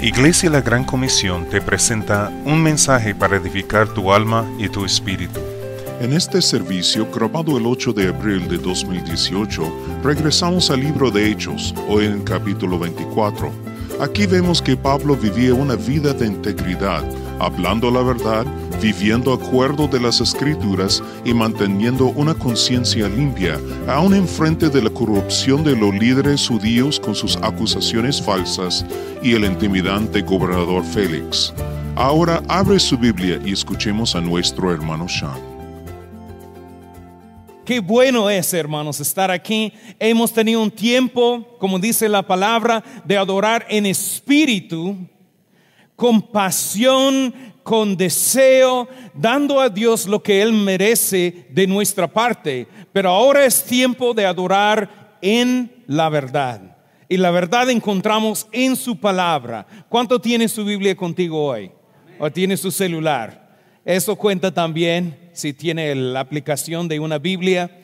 Iglesia La Gran Comisión te presenta un mensaje para edificar tu alma y tu espíritu. En este servicio, grabado el 8 de abril de 2018, regresamos al libro de Hechos, hoy en el capítulo 24. Aquí vemos que Pablo vivía una vida de integridad, hablando la verdad, viviendo acuerdo de las Escrituras y manteniendo una conciencia limpia, aun en frente de la corrupción de los líderes judíos con sus acusaciones falsas y el intimidante gobernador Félix. Ahora abre su Biblia y escuchemos a nuestro hermano Sean. Qué bueno es, hermanos, estar aquí. Hemos tenido un tiempo, como dice la palabra, de adorar en espíritu, con pasión, con deseo, dando a Dios lo que Él merece de nuestra parte. Pero ahora es tiempo de adorar en la verdad. Y la verdad encontramos en su palabra. ¿Cuánto tiene su Biblia contigo hoy? ¿O tiene su celular? Eso cuenta también si tiene la aplicación de una Biblia.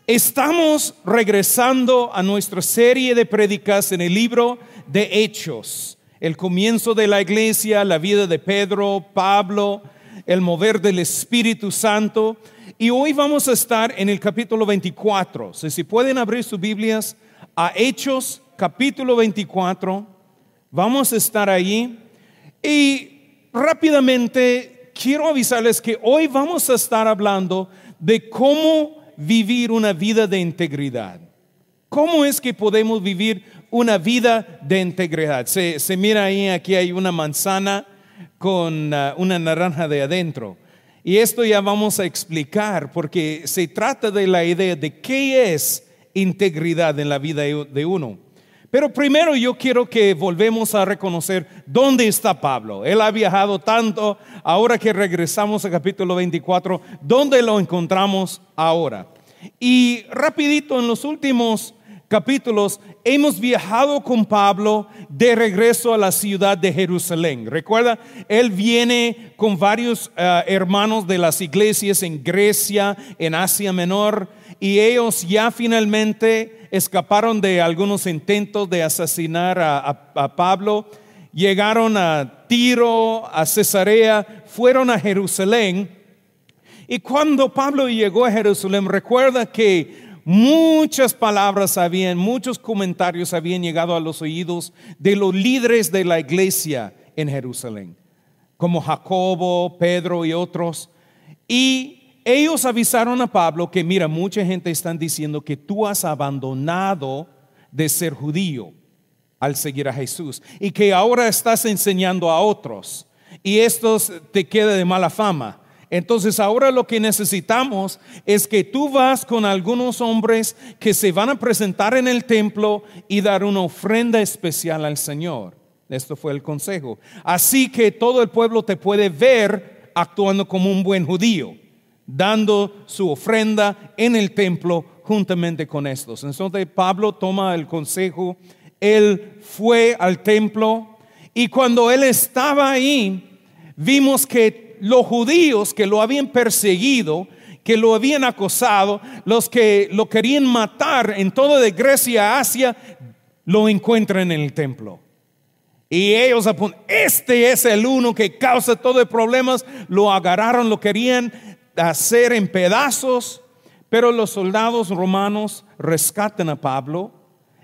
Estamos regresando a nuestra serie de prédicas en el libro de Hechos. El comienzo de la iglesia, la vida de Pedro, Pablo, el mover del Espíritu Santo. Y hoy vamos a estar en el capítulo 24. Si pueden abrir sus Biblias a Hechos, capítulo 24. Vamos a estar ahí. Y rápidamente quiero avisarles que hoy vamos a estar hablando de cómo vivir una vida de integridad. ¿Cómo es que podemos vivir una vida de integridad? Se mira ahí, aquí hay una manzana con una naranja de adentro. Y esto ya vamos a explicar porque se trata de la idea de qué es integridad en la vida de uno. Pero primero yo quiero que volvemos a reconocer dónde está Pablo. Él ha viajado tanto, ahora que regresamos al capítulo 24, ¿dónde lo encontramos ahora? Y rapidito, en los últimos capítulos hemos viajado con Pablo de regreso a la ciudad de Jerusalén. Recuerda, él viene con varios hermanos de las iglesias en Grecia, en Asia Menor, y ellos ya finalmente escaparon de algunos intentos de asesinar a Pablo. Llegaron a Tiro, a Cesarea, fueron a Jerusalén. Y cuando Pablo llegó a Jerusalén, recuerda que muchas palabras muchos comentarios habían llegado a los oídos de los líderes de la iglesia en Jerusalén, como Jacobo, Pedro y otros. Y ellos avisaron a Pablo que mira, mucha gente está diciendo que tú has abandonado de ser judío al seguir a Jesús y que ahora estás enseñando a otros y esto te queda de mala fama. Entonces ahora lo que necesitamos es que tú vas con algunos hombres que se van a presentar en el templo y dar una ofrenda especial al Señor. Esto fue el consejo. Así que todo el pueblo te puede ver actuando como un buen judío, dando su ofrenda en el templo juntamente con estos. Entonces Pablo toma el consejo, él fue al templo y cuando él estaba ahí, vimos que los judíos que lo habían perseguido, que lo habían acosado, los que lo querían matar en toda de Grecia a Asia, lo encuentran en el templo. Y ellos apuntan, este es el uno que causa todo el problemas. Lo agarraron, lo querían hacer en pedazos, pero los soldados romanos rescatan a Pablo.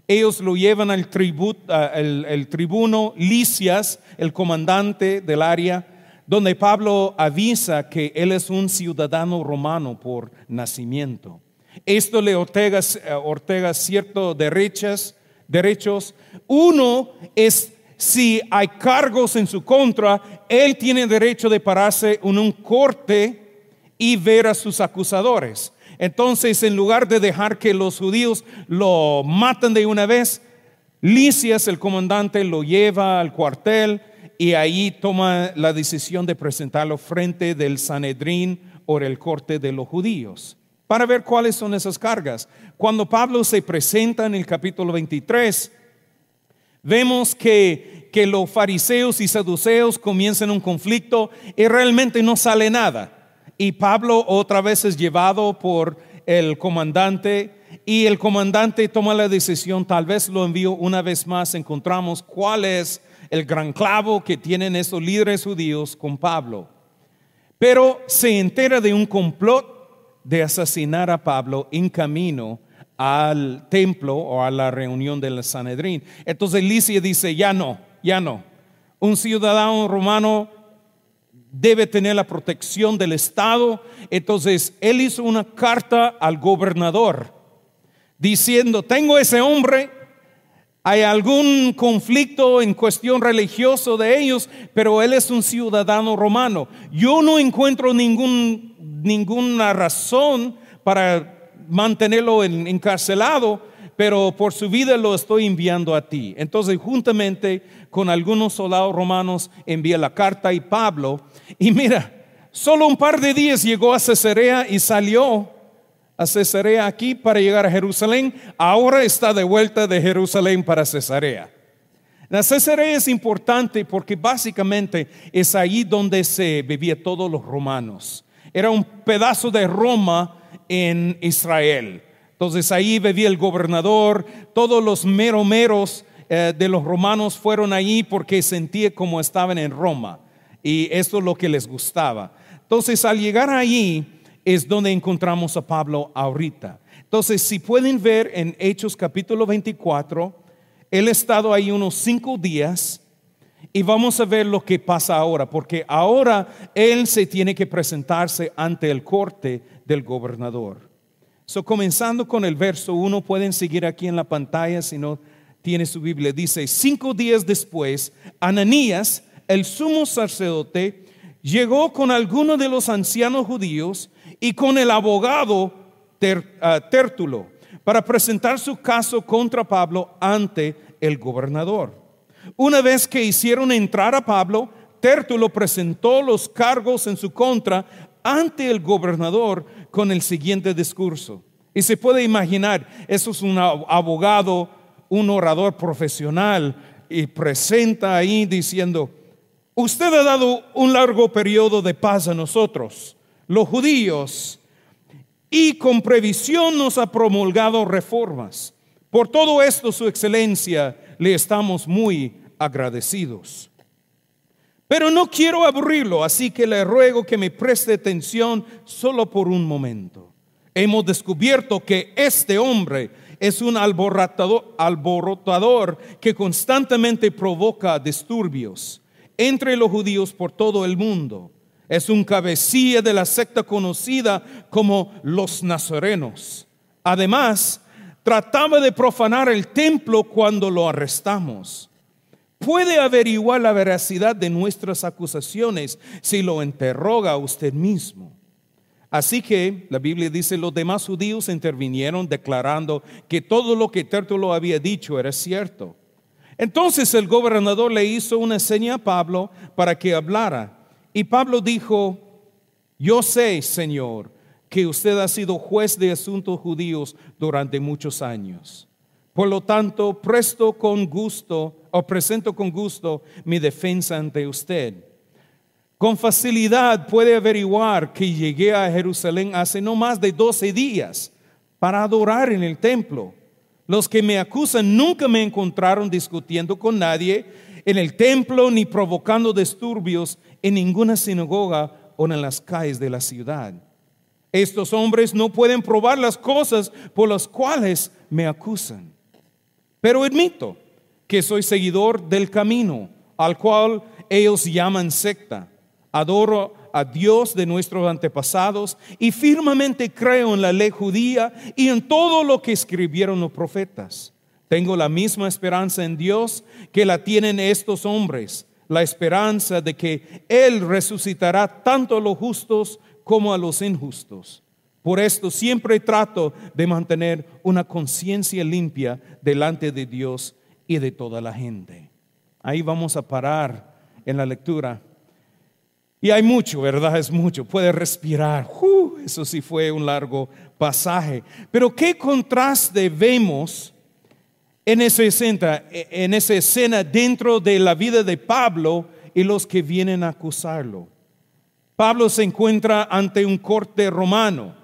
Ellos lo llevan al el tribuno Lisias, el comandante del área, donde Pablo avisa que él es un ciudadano romano por nacimiento. Esto le otorga ciertos derechos. Uno es, si hay cargos en su contra, él tiene derecho de pararse en un corte y ver a sus acusadores. Entonces, en lugar de dejar que los judíos lo maten de una vez, Lisias, el comandante, lo lleva al cuartel y ahí toma la decisión de presentarlo frente del Sanedrín o el corte de los judíos para ver cuáles son esas cargas. Cuando Pablo se presenta en el capítulo 23, vemos que los fariseos y saduceos comienzan un conflicto y realmente no sale nada. Y Pablo otra vez es llevado por el comandante y el comandante toma la decisión, tal vez lo envío una vez más, encontramos cuál es el gran clavo que tienen esos líderes judíos con Pablo. Pero se entera de un complot de asesinar a Pablo en camino al templo o a la reunión del Sanedrín. Entonces Lisias dice, ya no. Un ciudadano romano debe tener la protección del Estado. Entonces él hizo una carta al gobernador diciendo, tengo ese hombre, hay algún conflicto en cuestión religiosa de ellos, pero él es un ciudadano romano. Yo no encuentro ninguna razón para mantenerlo encarcelado, pero por su vida lo estoy enviando a ti. Entonces, juntamente con algunos soldados romanos, envía la carta y Pablo. Y mira, solo un par de días llegó a Cesarea y salió a Cesarea aquí para llegar a Jerusalén. Ahora está de vuelta de Jerusalén para Cesarea. La Cesarea es importante porque básicamente es ahí donde se vivían todos los romanos. Era un pedazo de Roma en Israel. Entonces ahí vivía el gobernador. Todos los meros de los romanos fueron allí porque sentían como estaban en Roma, y esto es lo que les gustaba. Entonces al llegar allí es donde encontramos a Pablo ahorita. Entonces, si pueden ver en Hechos capítulo 24, él ha estado ahí unos 5 días y vamos a ver lo que pasa ahora, porque ahora él se tiene que presentarse ante el corte del gobernador. Comenzando con el verso 1, pueden seguir aquí en la pantalla si no tiene su Biblia. Dice, 5 días después, Ananías, el sumo sacerdote, llegó con algunos de los ancianos judíos y con el abogado Tértulo para presentar su caso contra Pablo ante el gobernador. Una vez que hicieron entrar a Pablo, Tértulo presentó los cargos en su contra ante el gobernador con el siguiente discurso. Y se puede imaginar, eso es un abogado, un orador profesional, y presenta ahí diciendo, usted ha dado un largo periodo de paz a nosotros, los judíos, y con previsión nos ha promulgado reformas. Por todo esto, su excelencia, le estamos muy agradecidos. Pero no quiero aburrirlo, así que le ruego que me preste atención solo por un momento. Hemos descubierto que este hombre es un alborotador que constantemente provoca disturbios entre los judíos por todo el mundo. Es un cabecilla de la secta conocida como los nazarenos. Además, trataba de profanar el templo cuando lo arrestamos. Puede averiguar la veracidad de nuestras acusaciones si lo interroga usted mismo. Así que la Biblia dice, los demás judíos intervinieron declarando que todo lo que Tértulo había dicho era cierto. Entonces el gobernador le hizo una seña a Pablo para que hablara. Y Pablo dijo, yo sé, Señor, que usted ha sido juez de asuntos judíos durante muchos años. Por lo tanto, presento con gusto mi defensa ante usted. Con facilidad puede averiguar que llegué a Jerusalén hace no más de 12 días para adorar en el templo. Los que me acusan nunca me encontraron discutiendo con nadie en el templo ni provocando disturbios en ninguna sinagoga o en las calles de la ciudad. Estos hombres no pueden probar las cosas por las cuales me acusan. Pero admito que soy seguidor del camino al cual ellos llaman secta. Adoro a Dios de nuestros antepasados y firmemente creo en la ley judía y en todo lo que escribieron los profetas. Tengo la misma esperanza en Dios que la tienen estos hombres, la esperanza de que Él resucitará tanto a los justos como a los injustos. Por esto siempre trato de mantener una conciencia limpia delante de Dios y de toda la gente. Ahí vamos a parar en la lectura. Y hay mucho, ¿verdad? Es mucho. Puede respirar. Eso sí fue un largo pasaje. Pero qué contraste vemos en esa escena dentro de la vida de Pablo y los que vienen a acusarlo. Pablo se encuentra ante un corte romano,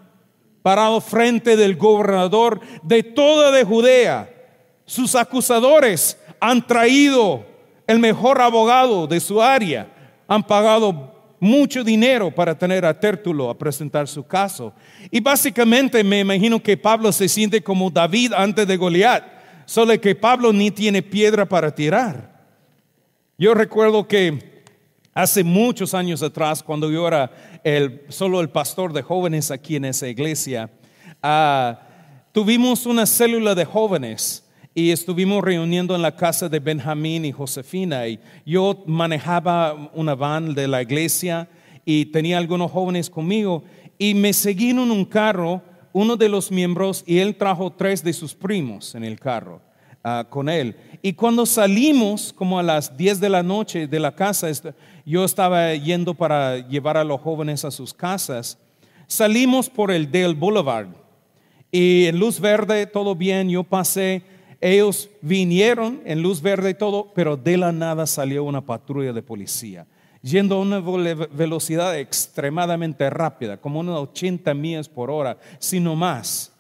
parado frente del gobernador de toda de Judea. Sus acusadores han traído el mejor abogado de su área. Han pagado mucho dinero para tener a Tértulo a presentar su caso. Y básicamente me imagino que Pablo se siente como David antes de Goliat, solo que Pablo ni tiene piedra para tirar. Yo recuerdo que hace muchos años atrás, cuando yo era solo el pastor de jóvenes aquí en esa iglesia, tuvimos una célula de jóvenes y estuvimos reuniendo en la casa de Benjamín y Josefina, y yo manejaba una van de la iglesia y tenía algunos jóvenes conmigo, y me seguí en un carro uno de los miembros, y él trajo 3 de sus primos en el carro con él. Y cuando salimos como a las 10 de la noche de la casa, yo estaba yendo para llevar a los jóvenes a sus casas. Salimos por el Dale Boulevard y en luz verde todo bien, yo pasé. Ellos vinieron en luz verde y todo, pero de la nada salió una patrulla de policía, yendo a una velocidad extremadamente rápida, como unas 80 millas por hora, sino más.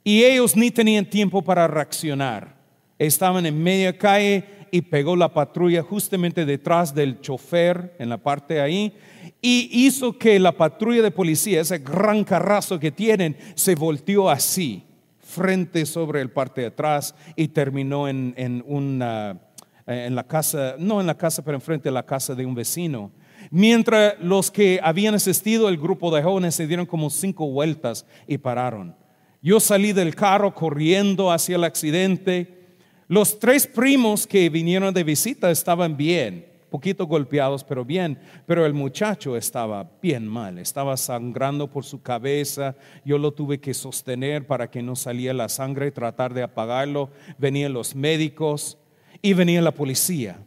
Y ellos ni tenían tiempo para reaccionar. Estaban en media calle y pegó la patrulla justamente detrás del chofer en la parte de ahí, y hizo que la patrulla de policía, ese gran carrazo que tienen, se volteó así, frente sobre el parte de atrás, y terminó en la casa, no en la casa, pero enfrente de la casa de un vecino. Mientras los que habían asistido, el grupo de jóvenes, se dieron como 5 vueltas y pararon. Yo salí del carro corriendo hacia el accidente. Los 3 primos que vinieron de visita estaban bien, poquito golpeados, pero bien. Pero el muchacho estaba bien mal, estaba sangrando por su cabeza. Yo lo tuve que sostener para que no saliera la sangre y tratar de apagarlo. Venían los médicos y venía la policía.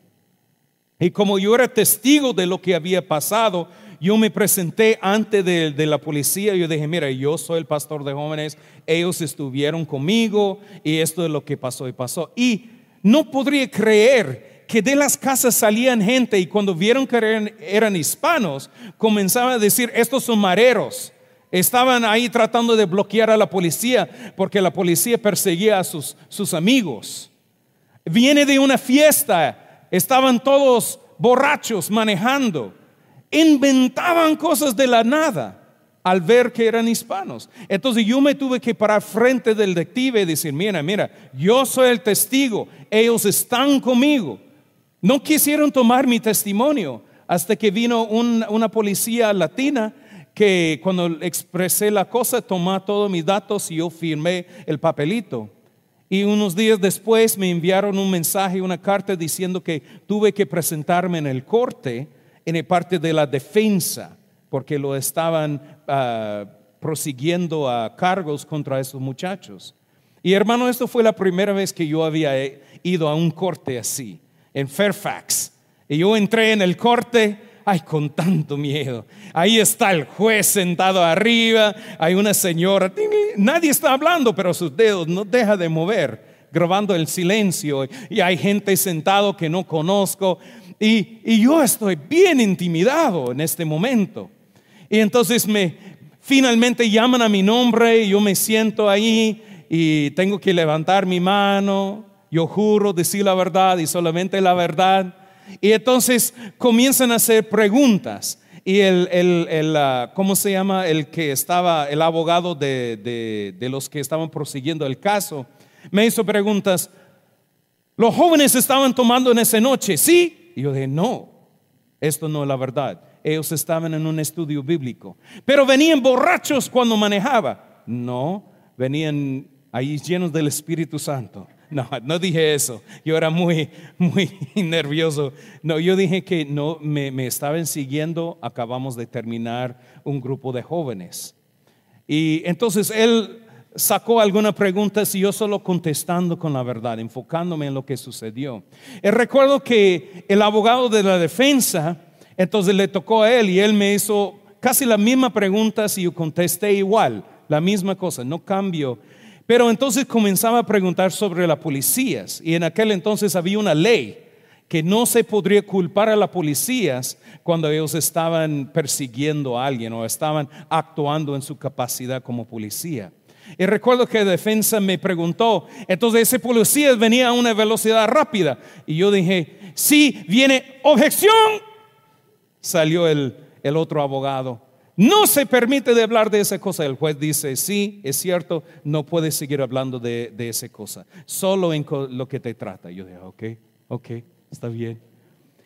Y como yo era testigo de lo que había pasado, yo me presenté ante de la policía. Yo dije, mira, yo soy el pastor de jóvenes, ellos estuvieron conmigo y esto es lo que pasó y pasó. Y no podría creer que de las casas salían gente, y cuando vieron que eran hispanos, comenzaban a decir, estos son mareros. Estaban ahí tratando de bloquear a la policía porque la policía perseguía a sus amigos. Viene de una fiesta, estaban todos borrachos manejando. Inventaban cosas de la nada al ver que eran hispanos. Entonces yo me tuve que parar frente del detective y decir, mira, yo soy el testigo, ellos están conmigo. No quisieron tomar mi testimonio hasta que vino una policía latina que, cuando expresé la cosa, tomó todos mis datos y yo firmé el papelito. Y unos días después me enviaron un mensaje, una carta diciendo que tuve que presentarme en el corte en el parte de la defensa, porque lo estaban prosiguiendo a cargos contra esos muchachos. Y hermano, esto fue la primera vez que yo había ido a un corte así, en Fairfax. Y yo entré en el corte, con tanto miedo. Ahí está el juez sentado arriba, hay una señora, nadie está hablando, pero sus dedos no dejan de mover, grabando el silencio. Y hay gente sentado que no conozco. Y yo estoy bien intimidado en este momento. Y entonces finalmente llaman a mi nombre y yo me siento ahí y tengo que levantar mi mano. Yo juro decir la verdad y solamente la verdad. Y entonces comienzan a hacer preguntas. Y ¿cómo se llama? El abogado de los que estaban prosiguiendo el caso, me hizo preguntas. ¿Los jóvenes estaban tomando en esa noche? ¿Sí? Y yo dije, no, esto no es la verdad. Ellos estaban en un estudio bíblico. Pero venían borrachos cuando manejaba. No, venían ahí llenos del Espíritu Santo. No dije eso. Yo era muy nervioso. No, yo dije que no, me estaban siguiendo. Acabamos de terminar un grupo de jóvenes. Y entonces él sacó algunas preguntas y yo solo contestando con la verdad, enfocándome en lo que sucedió. Y recuerdo que el abogado de la defensa, entonces le tocó a él y él me hizo casi las mismas preguntas y yo contesté igual, la misma cosa, no cambió. Pero entonces comenzaba a preguntar sobre las policías, y en aquel entonces había una ley que no se podría culpar a las policías cuando ellos estaban persiguiendo a alguien o estaban actuando en su capacidad como policía. Y recuerdo que la defensa me preguntó, entonces ese policía venía a una velocidad rápida. Y yo dije, sí, viene objeción. Salió el otro abogado. No se permite de hablar de esa cosa. El juez dice, sí, es cierto, no puedes seguir hablando de esa cosa. Solo en lo que te trata. Yo dije, ok, está bien.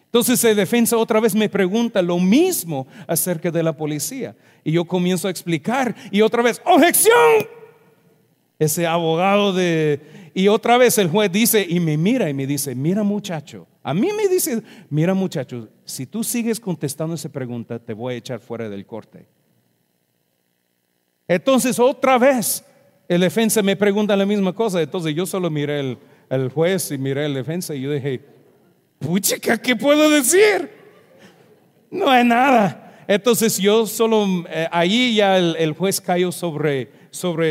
Entonces la defensa otra vez me pregunta lo mismo acerca de la policía. Y yo comienzo a explicar y otra vez, objeción. Ese abogado y otra vez el juez dice y me mira y me dice, mira muchacho. A mí me dice, mira muchacho, si tú sigues contestando esa pregunta, te voy a echar fuera del corte. Entonces otra vez el defensa me pregunta la misma cosa. Entonces yo solo miré el juez y miré el defensa y yo dije, puchica, ¿qué puedo decir? No hay nada. Entonces yo solo, ahí ya el juez cayó sobre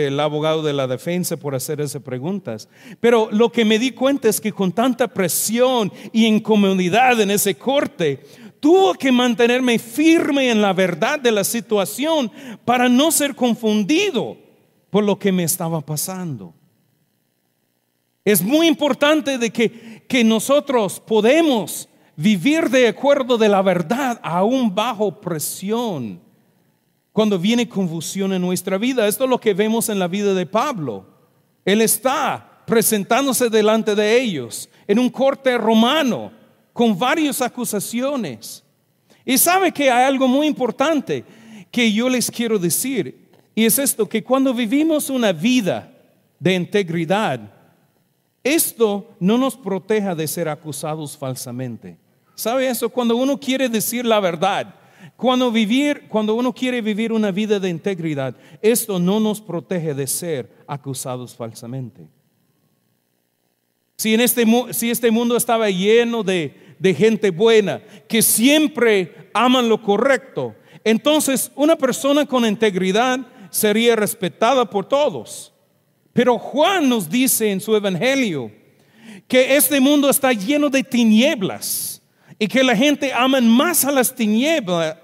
el abogado de la defensa por hacer esas preguntas. Pero lo que me di cuenta es que con tanta presión y incomodidad en ese corte, tuvo que mantenerme firme en la verdad de la situación para no ser confundido por lo que me estaba pasando. Es muy importante de que nosotros podemos vivir de acuerdo de la verdad aún bajo presión. Cuando viene confusión en nuestra vida, esto es lo que vemos en la vida de Pablo. Él está presentándose delante de ellos en un corte romano con varias acusaciones. Y sabe que hay algo muy importante que yo les quiero decir, y es esto, que cuando vivimos una vida de integridad, esto no nos proteja de ser acusados falsamente. ¿Sabe eso? Cuando uno quiere decir la verdad, cuando uno quiere vivir una vida de integridad, esto no nos protege de ser acusados falsamente. Si este mundo estaba lleno de gente buena, que siempre aman lo correcto, entonces una persona con integridad sería respetada por todos. Pero Juan nos dice en su evangelio que este mundo está lleno de tinieblas y que la gente ama más a las tinieblas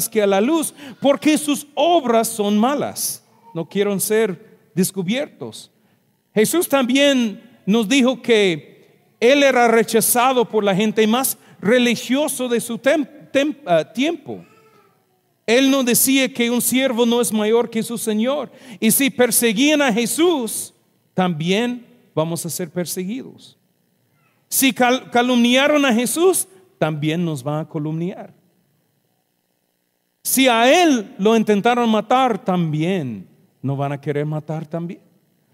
que a la luz, porque sus obras son malas, no quieren ser descubiertos. Jesús también nos dijo que Él era rechazado por la gente más religiosa de su tiempo. Él nos decía que un siervo no es mayor que su Señor. Y si perseguían a Jesús, también vamos a ser perseguidos. Si calumniaron a Jesús, también nos van a calumniar. Si a Él lo intentaron matar, también nos van a querer matar también.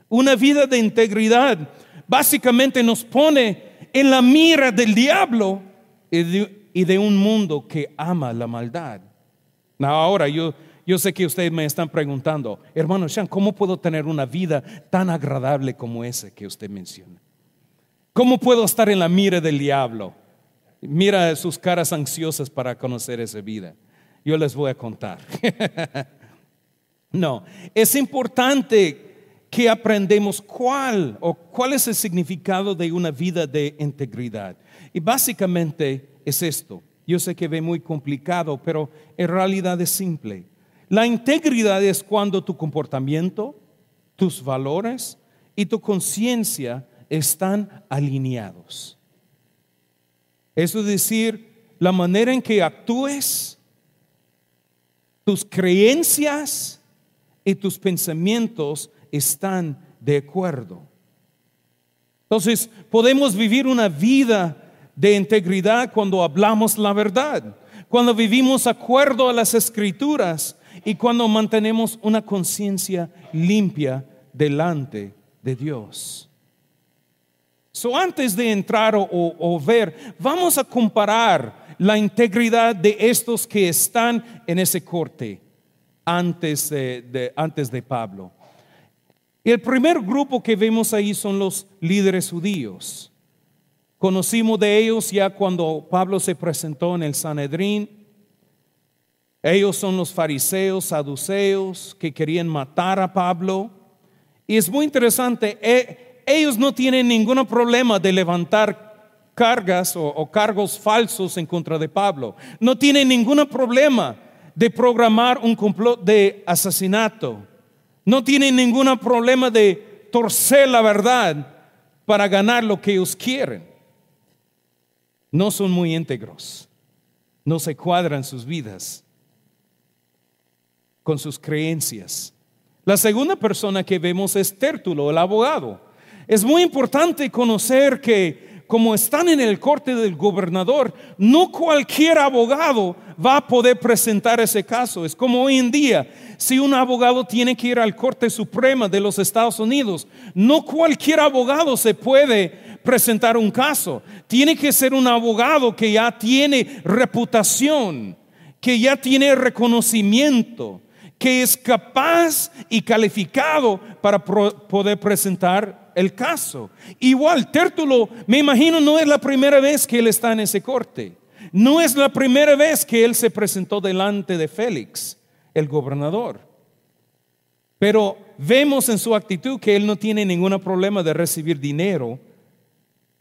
Una vida de integridad básicamente nos pone en la mira del diablo y de un mundo que ama la maldad. Ahora yo sé que ustedes me están preguntando, hermano Sean, ¿cómo puedo tener una vida tan agradable como esa que usted menciona? ¿Cómo puedo estar en la mira del diablo? Mira sus caras ansiosas para conocer esa vida. Yo les voy a contar. No, es importante que aprendamos cuál es el significado de una vida de integridad. Y básicamente es esto. Yo sé que ve muy complicado, pero en realidad es simple. La integridad es cuando tu comportamiento, tus valores y tu conciencia están alineados. Eso es decir, la manera en que actúes, tus creencias y tus pensamientos están de acuerdo. Entonces, podemos vivir una vida de integridad cuando hablamos la verdad, cuando vivimos de acuerdo a las Escrituras y cuando mantenemos una conciencia limpia delante de Dios. Antes de entrar o ver, vamos a comparar la integridad de estos que están en ese corte antes de Pablo. El primer grupo que vemos ahí son los líderes judíos. Conocimos de ellos ya cuando Pablo se presentó en el Sanedrín. Ellos son los fariseos, saduceos que querían matar a Pablo. Y es muy interesante, ellos no tienen ningún problema de levantar cargas o cargos falsos en contra de Pablo. No tienen ningún problema de programar un complot de asesinato. No tienen ningún problema de torcer la verdad para ganar lo que ellos quieren. No son muy íntegros. No se cuadran sus vidas con sus creencias. La segunda persona que vemos es Tértulo, el abogado. Es muy importante conocer que como están en el corte del gobernador, no cualquier abogado va a poder presentar ese caso. Es como hoy en día, si un abogado tiene que ir al Corte Suprema de los Estados Unidos, no cualquier abogado se puede presentar un caso. Tiene que ser un abogado que ya tiene reputación, que ya tiene reconocimiento, que es capaz y calificado para poder presentar el caso. Igual, Tértulo, me imagino, no es la primera vez que él está en ese corte. No es la primera vez que él se presentó delante de Félix, el gobernador. Pero vemos en su actitud que él no tiene ningún problema de recibir dinero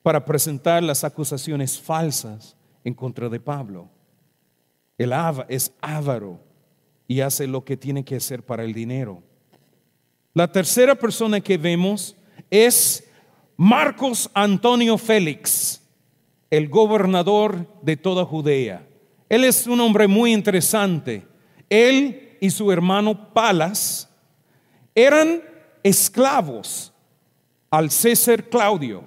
para presentar las acusaciones falsas en contra de Pablo. Él es avaro y hace lo que tiene que hacer para el dinero. La tercera persona que vemos es Marcos Antonio Félix, el gobernador de toda Judea. Él es un hombre muy interesante. Él y su hermano Palas eran esclavos al César Claudio.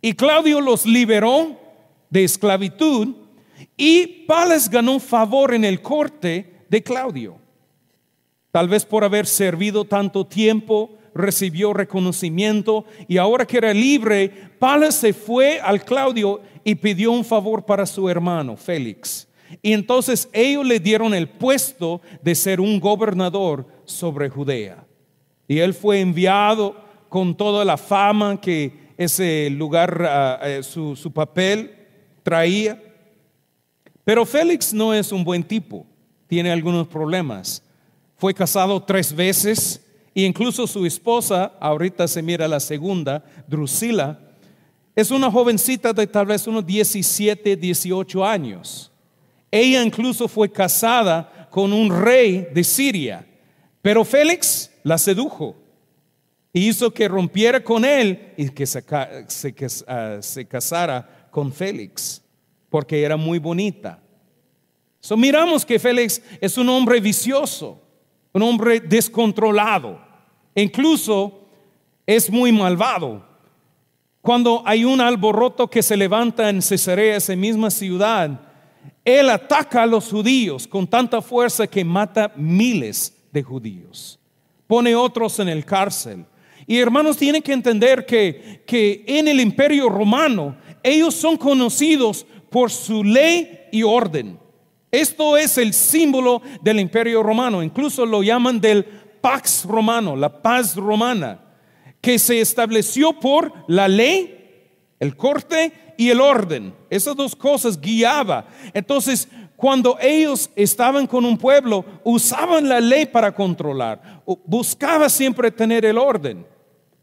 Y Claudio los liberó de esclavitud y Palas ganó favor en el corte de Claudio. Tal vez por haber servido tanto tiempo, recibió reconocimiento y ahora que era libre, Palas se fue al Claudio y pidió un favor para su hermano Félix. Y entonces ellos le dieron el puesto de ser un gobernador sobre Judea. Y él fue enviado con toda la fama que ese lugar, su papel traía. Pero Félix no es un buen tipo, tiene algunos problemas. Fue casado 3 veces e incluso su esposa, ahorita se mira la segunda, Drusila, es una jovencita de tal vez unos 17, 18 años. Ella incluso fue casada con un rey de Siria, pero Félix la sedujo y hizo que rompiera con él y que se casara con Félix, porque era muy bonita. Miramos que Félix es un hombre vicioso, un hombre descontrolado, incluso es muy malvado. Cuando hay un alboroto que se levanta en Cesarea, esa misma ciudad, él ataca a los judíos con tanta fuerza que mata miles de judíos, pone otros en el cárcel. Y hermanos, tienen que entender que en el Imperio Romano ellos son conocidos por su ley y orden. Esto es el símbolo del Imperio Romano. Incluso lo llaman del Pax Romano, la paz romana, que se estableció por la ley, el corte y el orden. Esas dos cosas guiaba. Entonces, cuando ellos estaban con un pueblo, usaban la ley para controlar, buscaba siempre tener el orden.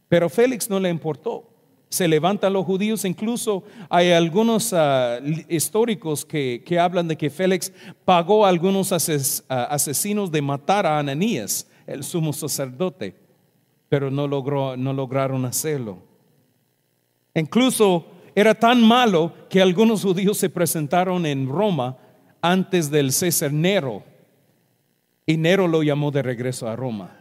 Pero Félix no le importó. Se levantan los judíos. Incluso hay algunos históricos que hablan de que Félix pagó a algunos asesinos de matar a Ananías, el sumo sacerdote, pero no lograron hacerlo. Incluso era tan malo que algunos judíos se presentaron en Roma antes del César Nero, y Nero lo llamó de regreso a Roma.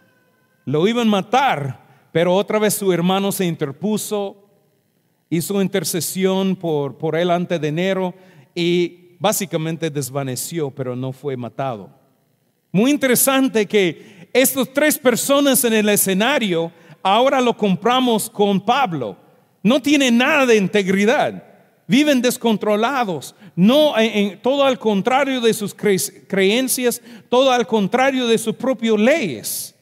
Lo iban a matar, pero otra vez su hermano se interpuso, hizo intercesión por él ante de Nero y básicamente desvaneció, pero no fue matado. Muy interesante que estas 3 personas en el escenario ahora lo compramos con Pablo. No tienen nada de integridad, viven descontrolados, todo al contrario de sus creencias, todo al contrario de sus propias leyes.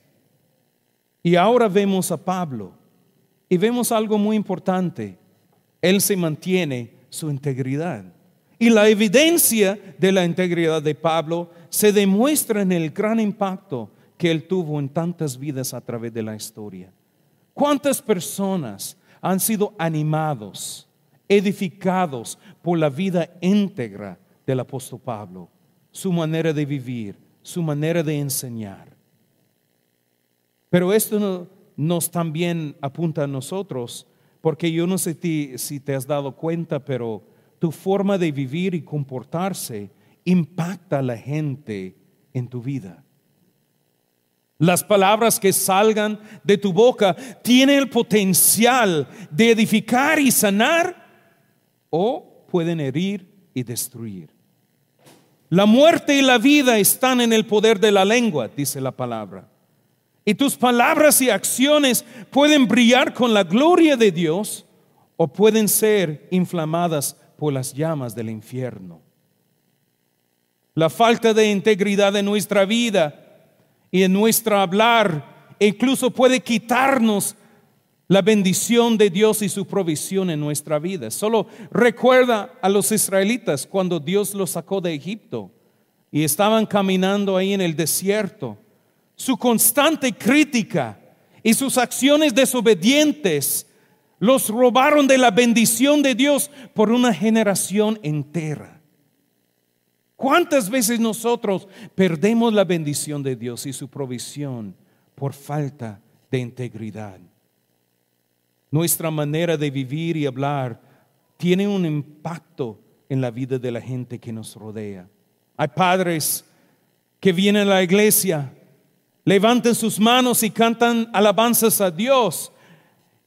Y ahora vemos a Pablo y vemos algo muy importante. Él se mantiene su integridad. Y la evidencia de la integridad de Pablo se demuestra en el gran impacto que él tuvo en tantas vidas a través de la historia. ¿Cuántas personas han sido animados, edificados por la vida íntegra del apóstol Pablo? Su manera de vivir, su manera de enseñar. Pero esto nos también apunta a nosotros, porque yo no sé si te has dado cuenta, pero tu forma de vivir y comportarse impacta a la gente en tu vida. Las palabras que salgan de tu boca tienen el potencial de edificar y sanar, o pueden herir y destruir. La muerte y la vida están en el poder de la lengua, dice la palabra. Y tus palabras y acciones pueden brillar con la gloria de Dios o pueden ser inflamadas por las llamas del infierno. La falta de integridad en nuestra vida y en nuestro hablar incluso puede quitarnos la bendición de Dios y su provisión en nuestra vida. Solo recuerda a los israelitas cuando Dios los sacó de Egipto y estaban caminando ahí en el desierto. Su constante crítica y sus acciones desobedientes los robaron de la bendición de Dios por una generación entera. ¿Cuántas veces nosotros perdemos la bendición de Dios y su provisión por falta de integridad? Nuestra manera de vivir y hablar tiene un impacto en la vida de la gente que nos rodea. Hay padres que vienen a la iglesia, levantan sus manos y cantan alabanzas a Dios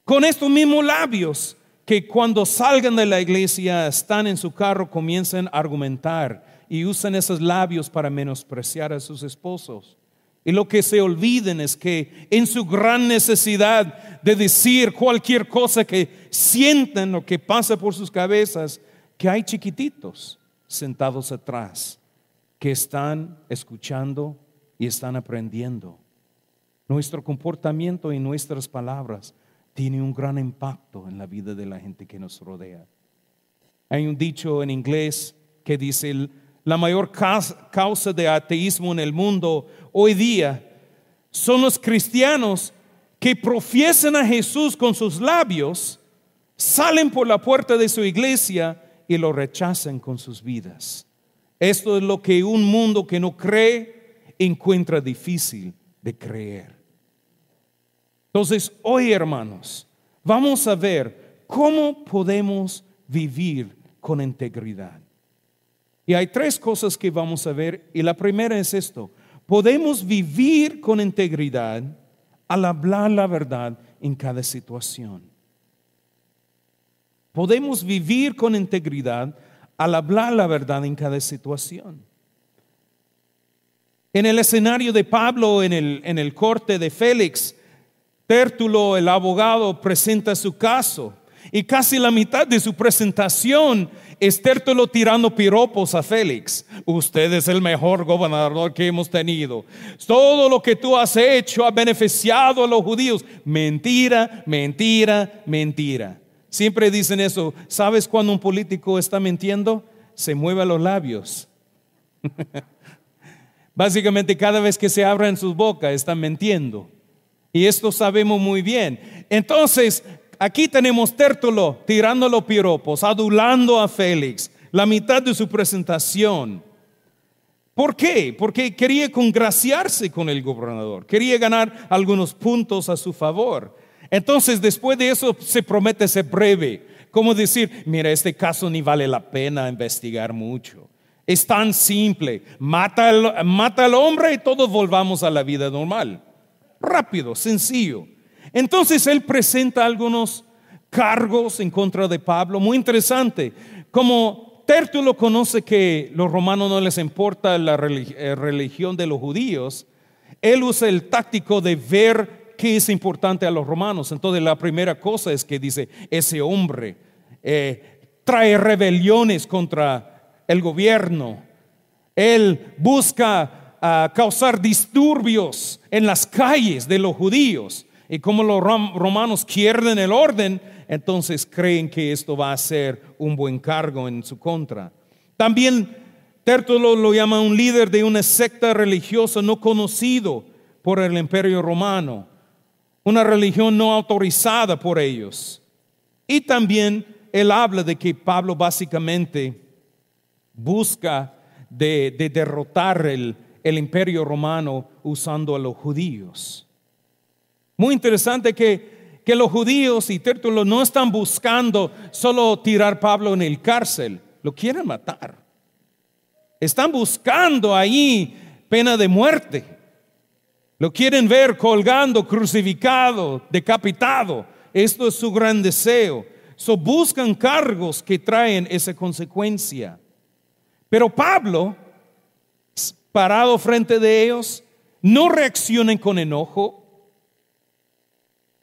con estos mismos labios, que cuando salgan de la iglesia, están en su carro, comienzan a argumentar y usan esos labios para menospreciar a sus esposos. Y lo que se olviden es que en su gran necesidad de decir cualquier cosa que sientan o que pasa por sus cabezas, que hay chiquititos sentados atrás que están escuchando y están aprendiendo. Nuestro comportamiento y nuestras palabras tienen un gran impacto en la vida de la gente que nos rodea. Hay un dicho en inglés que dice: la mayor causa de ateísmo en el mundo hoy día son los cristianos que profiesan a Jesús con sus labios, salen por la puerta de su iglesia y lo rechazan con sus vidas. Esto es lo que un mundo que no cree encuentra difícil de creer. Entonces, hoy, hermanos, vamos a ver cómo podemos vivir con integridad. Y hay tres cosas que vamos a ver, y la primera es esto: podemos vivir con integridad al hablar la verdad en cada situación. Podemos vivir con integridad al hablar la verdad en cada situación. En el escenario de Pablo, en el corte de Félix, Tértulo, el abogado, presenta su caso. Y casi la mitad de su presentación es Tértulo tirando piropos a Félix. Usted es el mejor gobernador que hemos tenido. Todo lo que tú has hecho ha beneficiado a los judíos. Mentira, mentira, mentira. Siempre dicen eso. ¿Sabes cuando un político está mintiendo? Se mueve los labios. Básicamente cada vez que se abren sus bocas están mintiendo. Y esto sabemos muy bien. Entonces, aquí tenemos Tértulo tirando los piropos, adulando a Félix, la mitad de su presentación. ¿Por qué? Porque quería congraciarse con el gobernador, quería ganar algunos puntos a su favor. Entonces, después de eso, se promete ser breve, como decir: mira, este caso ni vale la pena investigar mucho. Es tan simple, mata al hombre y todos volvamos a la vida normal. Rápido, sencillo. Entonces él presenta algunos cargos en contra de Pablo, muy interesante. Como Tértulo conoce que los romanos no les importa la religión de los judíos, él usa el táctico de ver qué es importante a los romanos. Entonces la primera cosa es que dice: ese hombre trae rebeliones contra el gobierno, él busca causar disturbios en las calles de los judíos. Y como los romanos quieren el orden, entonces creen que esto va a ser un buen cargo en su contra. También Tértulo lo llama un líder de una secta religiosa no conocido por el imperio romano, una religión no autorizada por ellos. Y también él habla de que Pablo básicamente busca de derrotar el imperio romano usando a los judíos. Muy interesante que los judíos y Tértulo no están buscando solo tirar a Pablo en el cárcel, lo quieren matar. Están buscando ahí pena de muerte. Lo quieren ver colgando, crucificado, decapitado. Esto es su gran deseo. Buscan cargos que traen esa consecuencia. Pero Pablo, parado frente de ellos, no reacciona con enojo.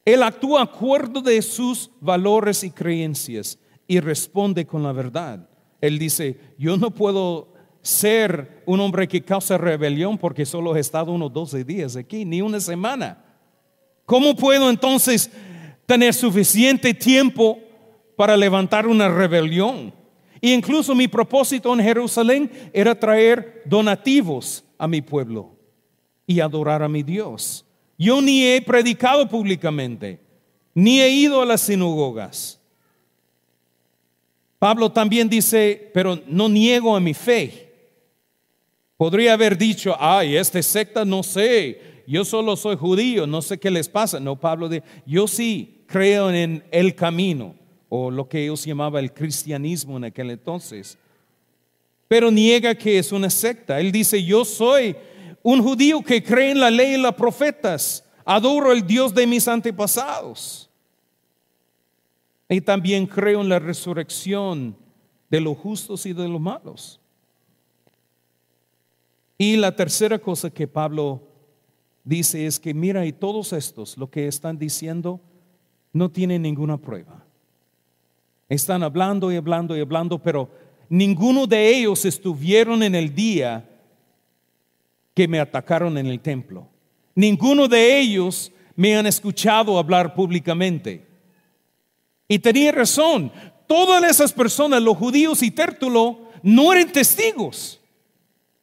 Él actúa de acuerdo de sus valores y creencias y responde con la verdad. Él dice, yo no puedo ser un hombre que causa rebelión porque solo he estado unos 12 días aquí, ni una semana. ¿Cómo puedo entonces tener suficiente tiempo para levantar una rebelión? E incluso mi propósito en Jerusalén era traer donativos a mi pueblo y adorar a mi Dios. Yo ni he predicado públicamente, ni he ido a las sinagogas. Pablo también dice, pero no niego a mi fe. Podría haber dicho, ay, esta secta no sé, yo solo soy judío, no sé qué les pasa. No, Pablo dice, yo sí creo en el camino, o lo que ellos llamaban el cristianismo en aquel entonces. Pero niega que es una secta. Él dice, yo soy un judío que cree en la ley y los profetas, adoro al Dios de mis antepasados. Y también creo en la resurrección de los justos y de los malos. Y la tercera cosa que Pablo dice es que mira, y todos estos, lo que están diciendo, no tienen ninguna prueba. Están hablando y hablando y hablando, pero ninguno de ellos estuvieron en el día que me atacaron en el templo. Ninguno de ellos me han escuchado hablar públicamente. Y tenía razón. Todas esas personas, los judíos y Tértulo, no eran testigos.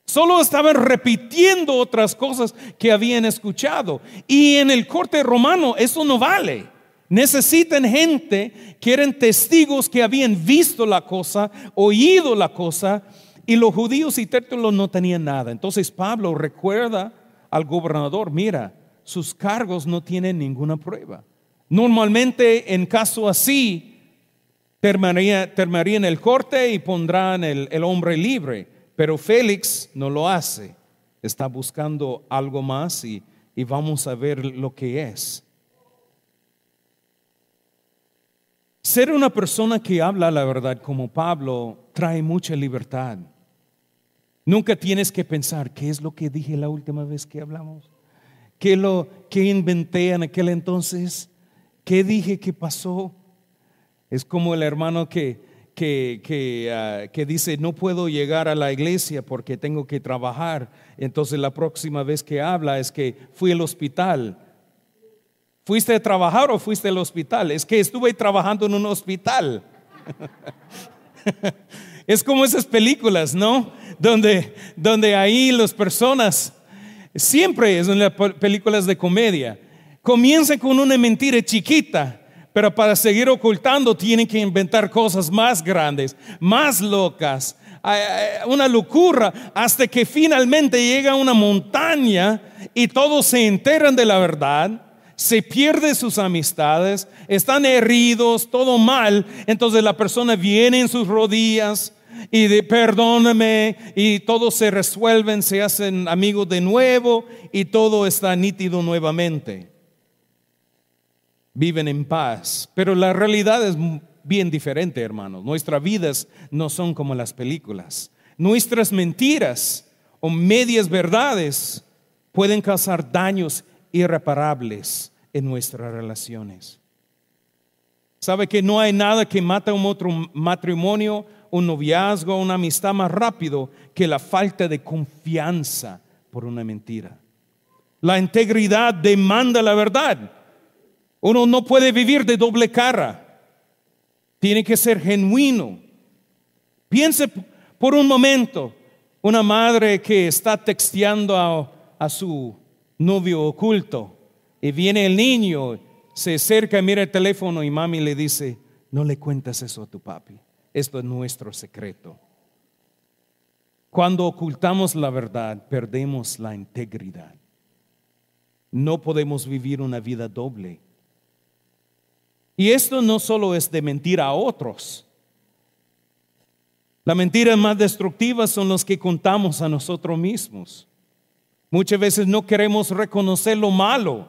Solo estaban repitiendo otras cosas que habían escuchado. Y en el corte romano eso no vale. Necesitan gente que eran testigos que habían visto la cosa, oído la cosa. Y los judíos y Tértulo no tenían nada. Entonces Pablo recuerda al gobernador, mira, sus cargos no tienen ninguna prueba. Normalmente en caso así terminaría en el corte y pondrán el hombre libre, pero Félix no lo hace. Está buscando algo más y vamos a ver lo que es. Ser una persona que habla la verdad como Pablo trae mucha libertad. Nunca tienes que pensar, ¿qué es lo que dije la última vez que hablamos? ¿Qué inventé en aquel entonces? ¿Qué dije que pasó? Es como el hermano que dice, no puedo llegar a la iglesia porque tengo que trabajar. Entonces la próxima vez que habla es que fui al hospital. ¿Fuiste a trabajar o fuiste al hospital? Es que estuve trabajando en un hospital. Es como esas películas, ¿no? Donde ahí las personas, siempre es en las películas de comedia, comienzan con una mentira chiquita, pero para seguir ocultando tienen que inventar cosas más grandes, más locas, una locura, hasta que finalmente llega a una montaña y todos se enteran de la verdad. Se pierde sus amistades, están heridos, todo mal. Entonces la persona viene en sus rodillas y perdóname, y todos se resuelven, se hacen amigos de nuevo y todo está nítido nuevamente. Viven en paz. Pero la realidad es bien diferente, hermanos. Nuestras vidas no son como las películas. Nuestras mentiras o medias verdades pueden causar daños irreparables en nuestras relaciones. ¿Sabe que no hay nada que mata un otro matrimonio, un noviazgo, una amistad más rápido que la falta de confianza por una mentira? La integridad demanda la verdad. Uno no puede vivir de doble cara. Tiene que ser genuino. Piense por un momento, una madre que está texteando a su novio oculto y viene el niño, se acerca, mira el teléfono y mami le dice, no le cuentes eso a tu papi, esto es nuestro secreto. Cuando ocultamos la verdad, perdemos la integridad. no podemos vivir una vida doble. Y esto no solo es de mentir a otros. Las mentiras más destructivas son las que contamos a nosotros mismos. Muchas veces no queremos reconocer lo malo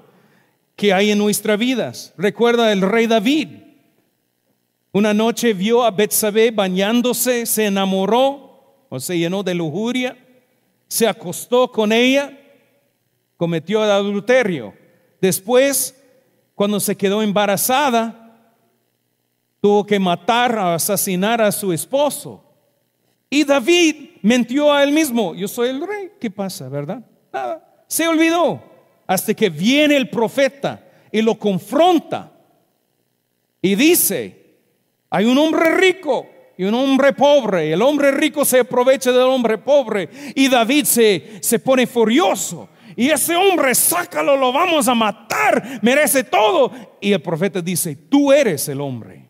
que hay en nuestras vidas. Recuerda el rey David. Una noche vio a Betsabé bañándose, se enamoró o se llenó de lujuria, se acostó con ella, cometió el adulterio. Después, cuando se quedó embarazada, tuvo que matar o asesinar a su esposo. Y David mintió a él mismo: yo soy el rey. ¿Qué pasa, verdad? Nada. Se olvidó hasta que viene el profeta y lo confronta y dice: hay un hombre rico y un hombre pobre. El hombre rico se aprovecha del hombre pobre. Y David se pone furioso. Y ese hombre, sácalo, lo vamos a matar, merece todo. Y el profeta dice: tú eres el hombre.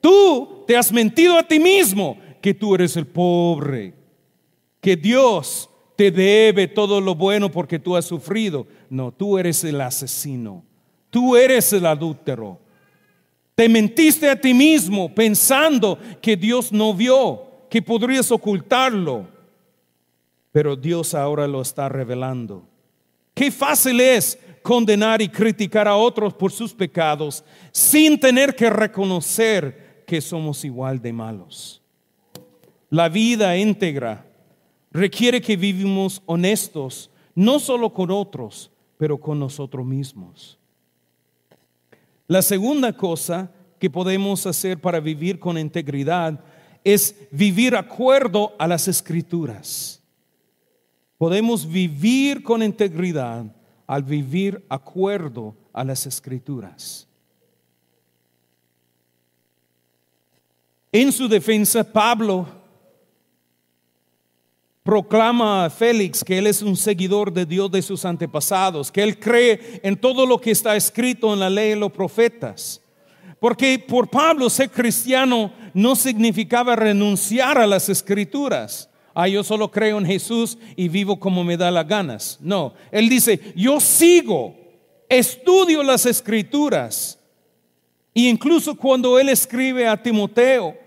Tú te has mentido a ti mismo que tú eres el pobre, que Dios te debe todo lo bueno porque tú has sufrido. No, tú eres el asesino, tú eres el adúltero. Te mentiste a ti mismo pensando que Dios no vio, que podrías ocultarlo, pero Dios ahora lo está revelando. Qué fácil es condenar y criticar a otros por sus pecados sin tener que reconocer que somos igual de malos. La vida íntegra requiere que vivamos honestos, no solo con otros, pero con nosotros mismos. La segunda cosa que podemos hacer para vivir con integridad es vivir acuerdo a las Escrituras. Podemos vivir con integridad al vivir acuerdo a las Escrituras. En su defensa, Pablo proclama a Félix que él es un seguidor de Dios de sus antepasados, que él cree en todo lo que está escrito en la ley y los profetas. Porque por Pablo ser cristiano no significaba renunciar a las Escrituras. Yo solo creo en Jesús y vivo como me da las ganas. No, él dice: yo sigo, estudio las Escrituras. Y incluso cuando él escribe a Timoteo,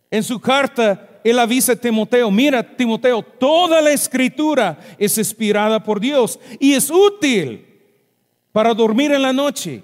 en su carta, él avisa a Timoteo: mira, Timoteo, toda la Escritura es inspirada por Dios y es útil para dormir en la noche.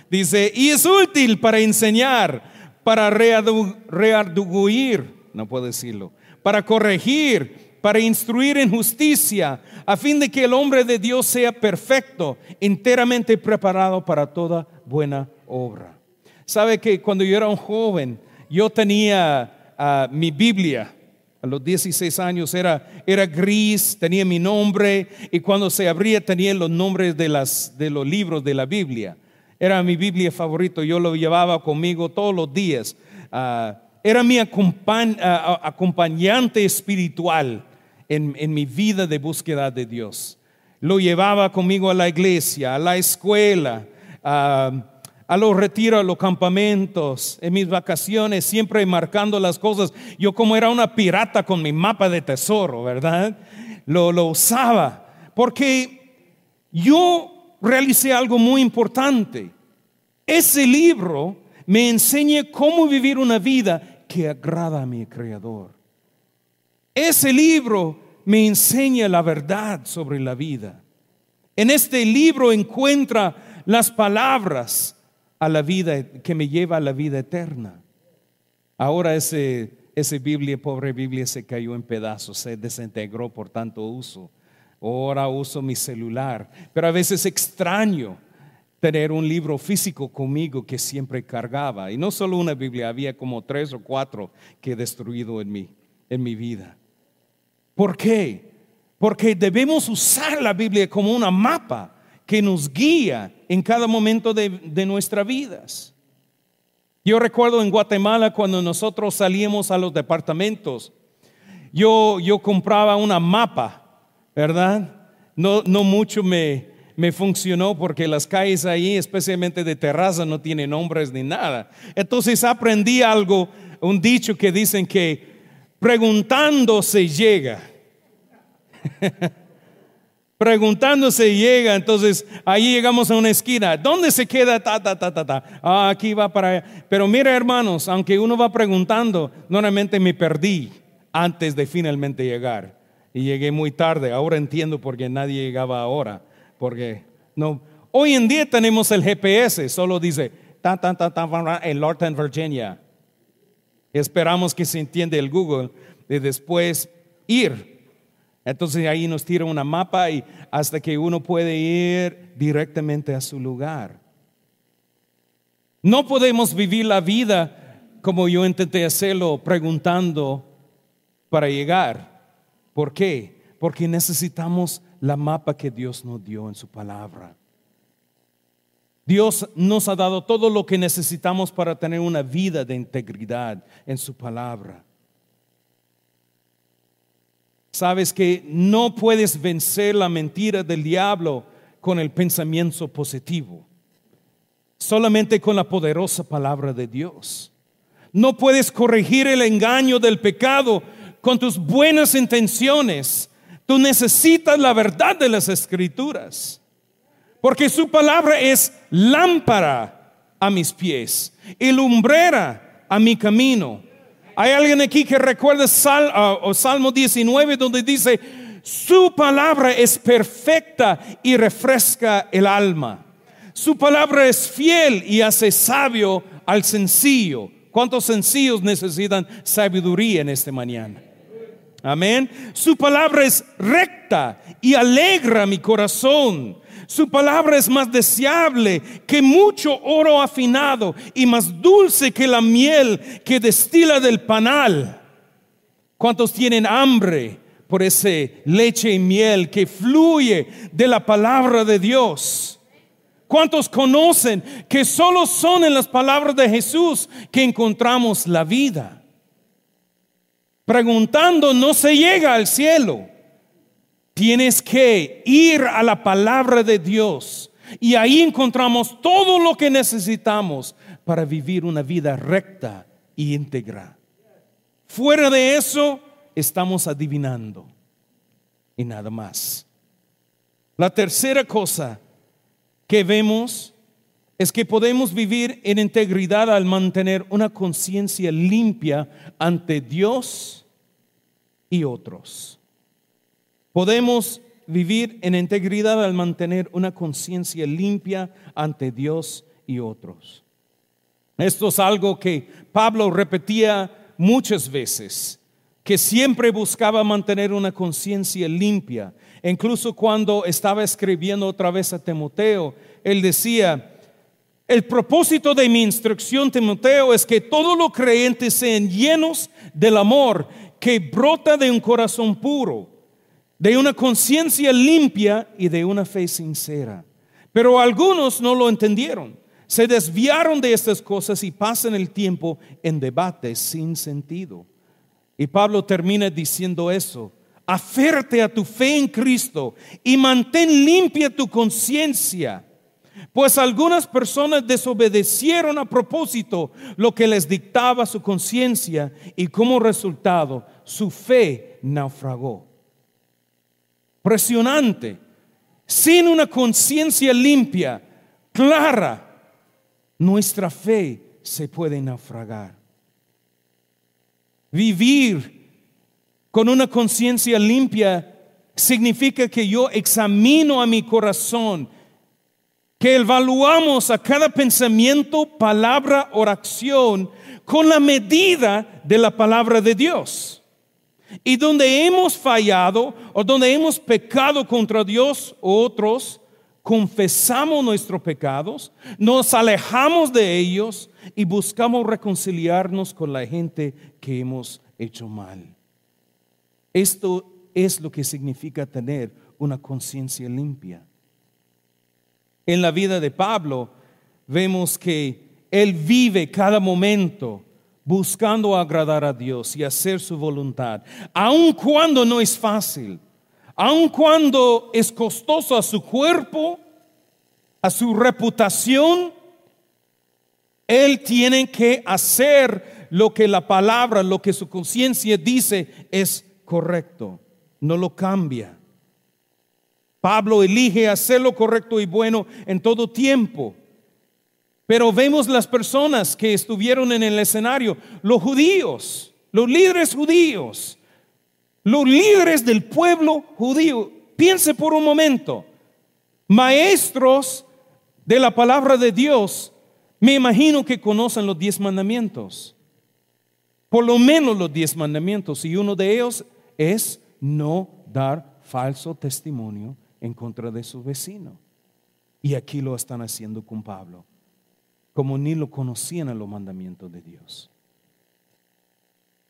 Dice: y es útil para enseñar, para redarguir, no puedo decirlo, para corregir, para instruir en justicia, a fin de que el hombre de Dios sea perfecto, enteramente preparado para toda buena obra. Sabe que cuando yo era un joven, yo tenía mi Biblia. A los 16 años era gris, tenía mi nombre, y cuando se abría tenía los nombres de los libros de la Biblia. Era mi Biblia favorito, yo lo llevaba conmigo todos los días. Era mi acompañante espiritual en mi vida de búsqueda de Dios. Lo llevaba conmigo a la iglesia, a la escuela, a los retiros, a los campamentos, en mis vacaciones, siempre marcando las cosas. Yo, como era una pirata con mi mapa de tesoro, ¿verdad? Lo usaba porque yo realicé algo muy importante. Ese libro me enseña cómo vivir una vida que agrada a mi Creador. Ese libro me enseña la verdad sobre la vida. En este libro encuentra las palabras a la vida que me lleva a la vida eterna. Ahora ese Biblia, pobre Biblia, se cayó en pedazos, se desintegró por tanto uso. Ahora uso mi celular, pero a veces extraño tener un libro físico conmigo que siempre cargaba. Y no solo una Biblia, había como 3 o 4 que he destruido en mi vida. ¿Por qué? Porque debemos usar la Biblia como una mapa que nos guía en cada momento de nuestras vidas. Yo recuerdo en Guatemala, cuando nosotros salíamos a los departamentos, yo compraba una mapa, ¿verdad? No mucho me funcionó porque las calles ahí, especialmente de terraza, no tienen nombres ni nada. Entonces aprendí algo, un dicho que dicen que preguntando se llega. Preguntándose llega, entonces ahí llegamos a una esquina. ¿Dónde se queda? Aquí va para allá. Pero mira, hermanos, aunque uno va preguntando, normalmente me perdí antes de finalmente llegar. Y llegué muy tarde. Ahora entiendo por qué nadie llegaba ahora. Porque no. Hoy en día tenemos el GPS, solo dice en Lorton, Virginia. Esperamos que se entienda el Google y después ir. Entonces ahí nos tira una mapa y hasta que uno puede ir directamente a su lugar. No podemos vivir la vida como yo intenté hacerlo, preguntando para llegar. ¿Por qué? Porque necesitamos la mapa que Dios nos dio en su palabra. Dios nos ha dado todo lo que necesitamos para tener una vida de integridad en su palabra. Sabes que no puedes vencer la mentira del diablo con el pensamiento positivo, solamente con la poderosa palabra de Dios. No puedes corregir el engaño del pecado con tus buenas intenciones. Tú necesitas la verdad de las Escrituras, porque su palabra es lámpara a mis pies y lumbrera a mi camino. Hay alguien aquí que recuerda Salmo 19, donde dice: su palabra es perfecta y refresca el alma. Su palabra es fiel y hace sabio al sencillo. ¿Cuántos sencillos necesitan sabiduría en esta mañana? Amén. Su palabra es recta y alegra mi corazón. Su palabra es más deseable que mucho oro afinado y más dulce que la miel que destila del panal. ¿Cuántos tienen hambre por ese leche y miel que fluye de la palabra de Dios? ¿Cuántos conocen que solo son en las palabras de Jesús que encontramos la vida? Preguntando no se llega al cielo. Tienes que ir a la palabra de Dios y ahí encontramos todo lo que necesitamos para vivir una vida recta y íntegra. Fuera de eso, estamos adivinando y nada más. La tercera cosa que vemos es que podemos vivir en integridad al mantener una conciencia limpia ante Dios y otros. Podemos vivir en integridad al mantener una conciencia limpia ante Dios y otros. Esto es algo que Pablo repetía muchas veces, que siempre buscaba mantener una conciencia limpia. Incluso cuando estaba escribiendo otra vez a Timoteo, él decía: el propósito de mi instrucción, Timoteo, es que todos los creyentes sean llenos del amor que brota de un corazón puro, de una conciencia limpia y de una fe sincera. Pero algunos no lo entendieron, se desviaron de estas cosas y pasan el tiempo en debates sin sentido. Y Pablo termina diciendo eso: aférrate a tu fe en Cristo y mantén limpia tu conciencia, pues algunas personas desobedecieron a propósito lo que les dictaba su conciencia y como resultado su fe naufragó. Impresionante. Sin una conciencia limpia, clara, nuestra fe se puede naufragar. Vivir con una conciencia limpia significa que yo examino a mi corazón, que evaluamos a cada pensamiento, palabra, oración con la medida de la palabra de Dios. Y donde hemos fallado o donde hemos pecado contra Dios o otros, confesamos nuestros pecados, nos alejamos de ellos y buscamos reconciliarnos con la gente que hemos hecho mal. Esto es lo que significa tener una conciencia limpia. En la vida de Pablo vemos que él vive cada momento buscando agradar a Dios y hacer su voluntad, aun cuando no es fácil, aun cuando es costoso a su cuerpo, a su reputación. Él tiene que hacer lo que la palabra, lo que su conciencia dice es correcto. no lo cambia. Pablo elige hacer lo correcto y bueno en todo tiempo. Pero vemos las personas que estuvieron en el escenario, los judíos, los líderes judíos, los líderes del pueblo judío. Piense por un momento, maestros de la palabra de Dios, me imagino que conocen los 10 mandamientos. Por lo menos los 10 mandamientos. Y uno de ellos es no dar falso testimonio en contra de su vecino. Y aquí lo están haciendo con Pablo, como ni lo conocían a los mandamientos de Dios.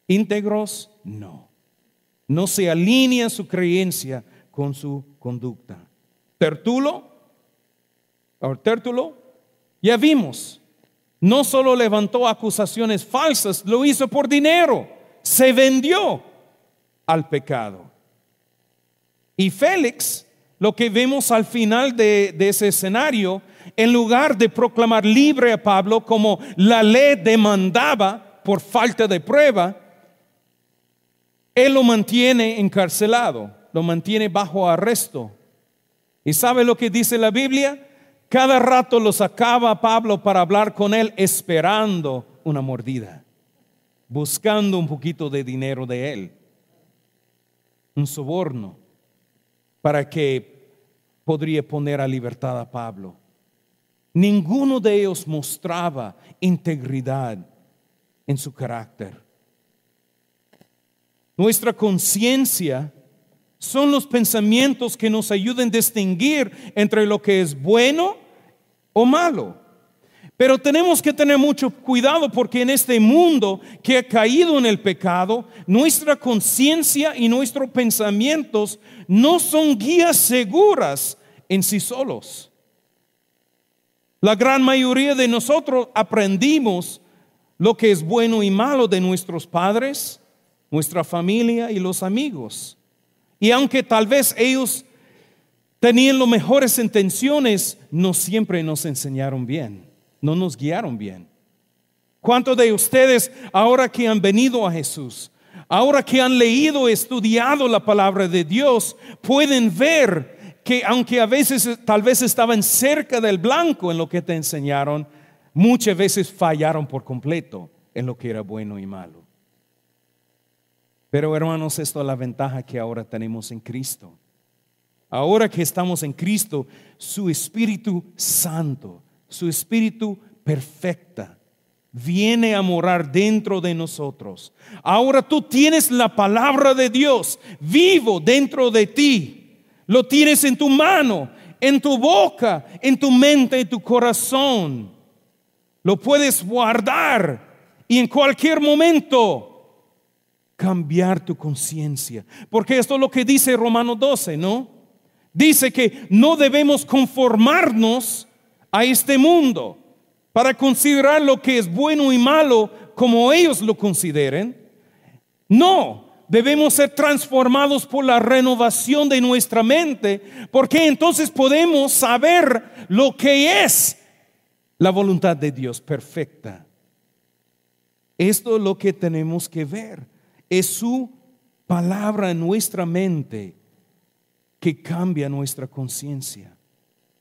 Íntegros, no. No se alinea su creencia con su conducta. Tértulo, ya vimos, no solo levantó acusaciones falsas, lo hizo por dinero, se vendió al pecado. Y Félix, lo que vemos al final de ese escenario, en lugar de proclamar libre a Pablo como la ley demandaba por falta de prueba, él lo mantiene encarcelado, lo mantiene bajo arresto. ¿Y sabe lo que dice la Biblia? Cada rato lo sacaba a Pablo para hablar con él, esperando una mordida, buscando un poquito de dinero de él, un soborno, para que podría poner a libertad a Pablo. Ninguno de ellos mostraba integridad en su carácter. Nuestra conciencia son los pensamientos que nos ayudan a distinguir entre lo que es bueno o malo. Pero tenemos que tener mucho cuidado, porque en este mundo que ha caído en el pecado, nuestra conciencia y nuestros pensamientos no son guías seguras en sí solos. La gran mayoría de nosotros aprendimos lo que es bueno y malo de nuestros padres, nuestra familia y los amigos. Y aunque tal vez ellos tenían las mejores intenciones, no siempre nos enseñaron bien, no nos guiaron bien. ¿Cuántos de ustedes, ahora que han venido a Jesús, ahora que han leído, estudiado la palabra de Dios, pueden ver que aunque a veces tal vez estaban cerca del blanco en lo que te enseñaron, muchas veces fallaron por completo en lo que era bueno y malo? Pero hermanos, esto es la ventaja que ahora tenemos en Cristo. Ahora que estamos en Cristo, su Espíritu Santo, su Espíritu perfecta, viene a morar dentro de nosotros. Ahora tú tienes la palabra de Dios vivo dentro de ti. Lo tienes en tu mano, en tu boca, en tu mente, en tu corazón. Lo puedes guardar y en cualquier momento cambiar tu conciencia. Porque esto es lo que dice Romanos 12, ¿no? Dice que no debemos conformarnos a este mundo para considerar lo que es bueno y malo como ellos lo consideren. No, debemos ser transformados por la renovación de nuestra mente, porque entonces podemos saber lo que es la voluntad de Dios perfecta. Esto es lo que tenemos que ver. Es su palabra en nuestra mente que cambia nuestra conciencia.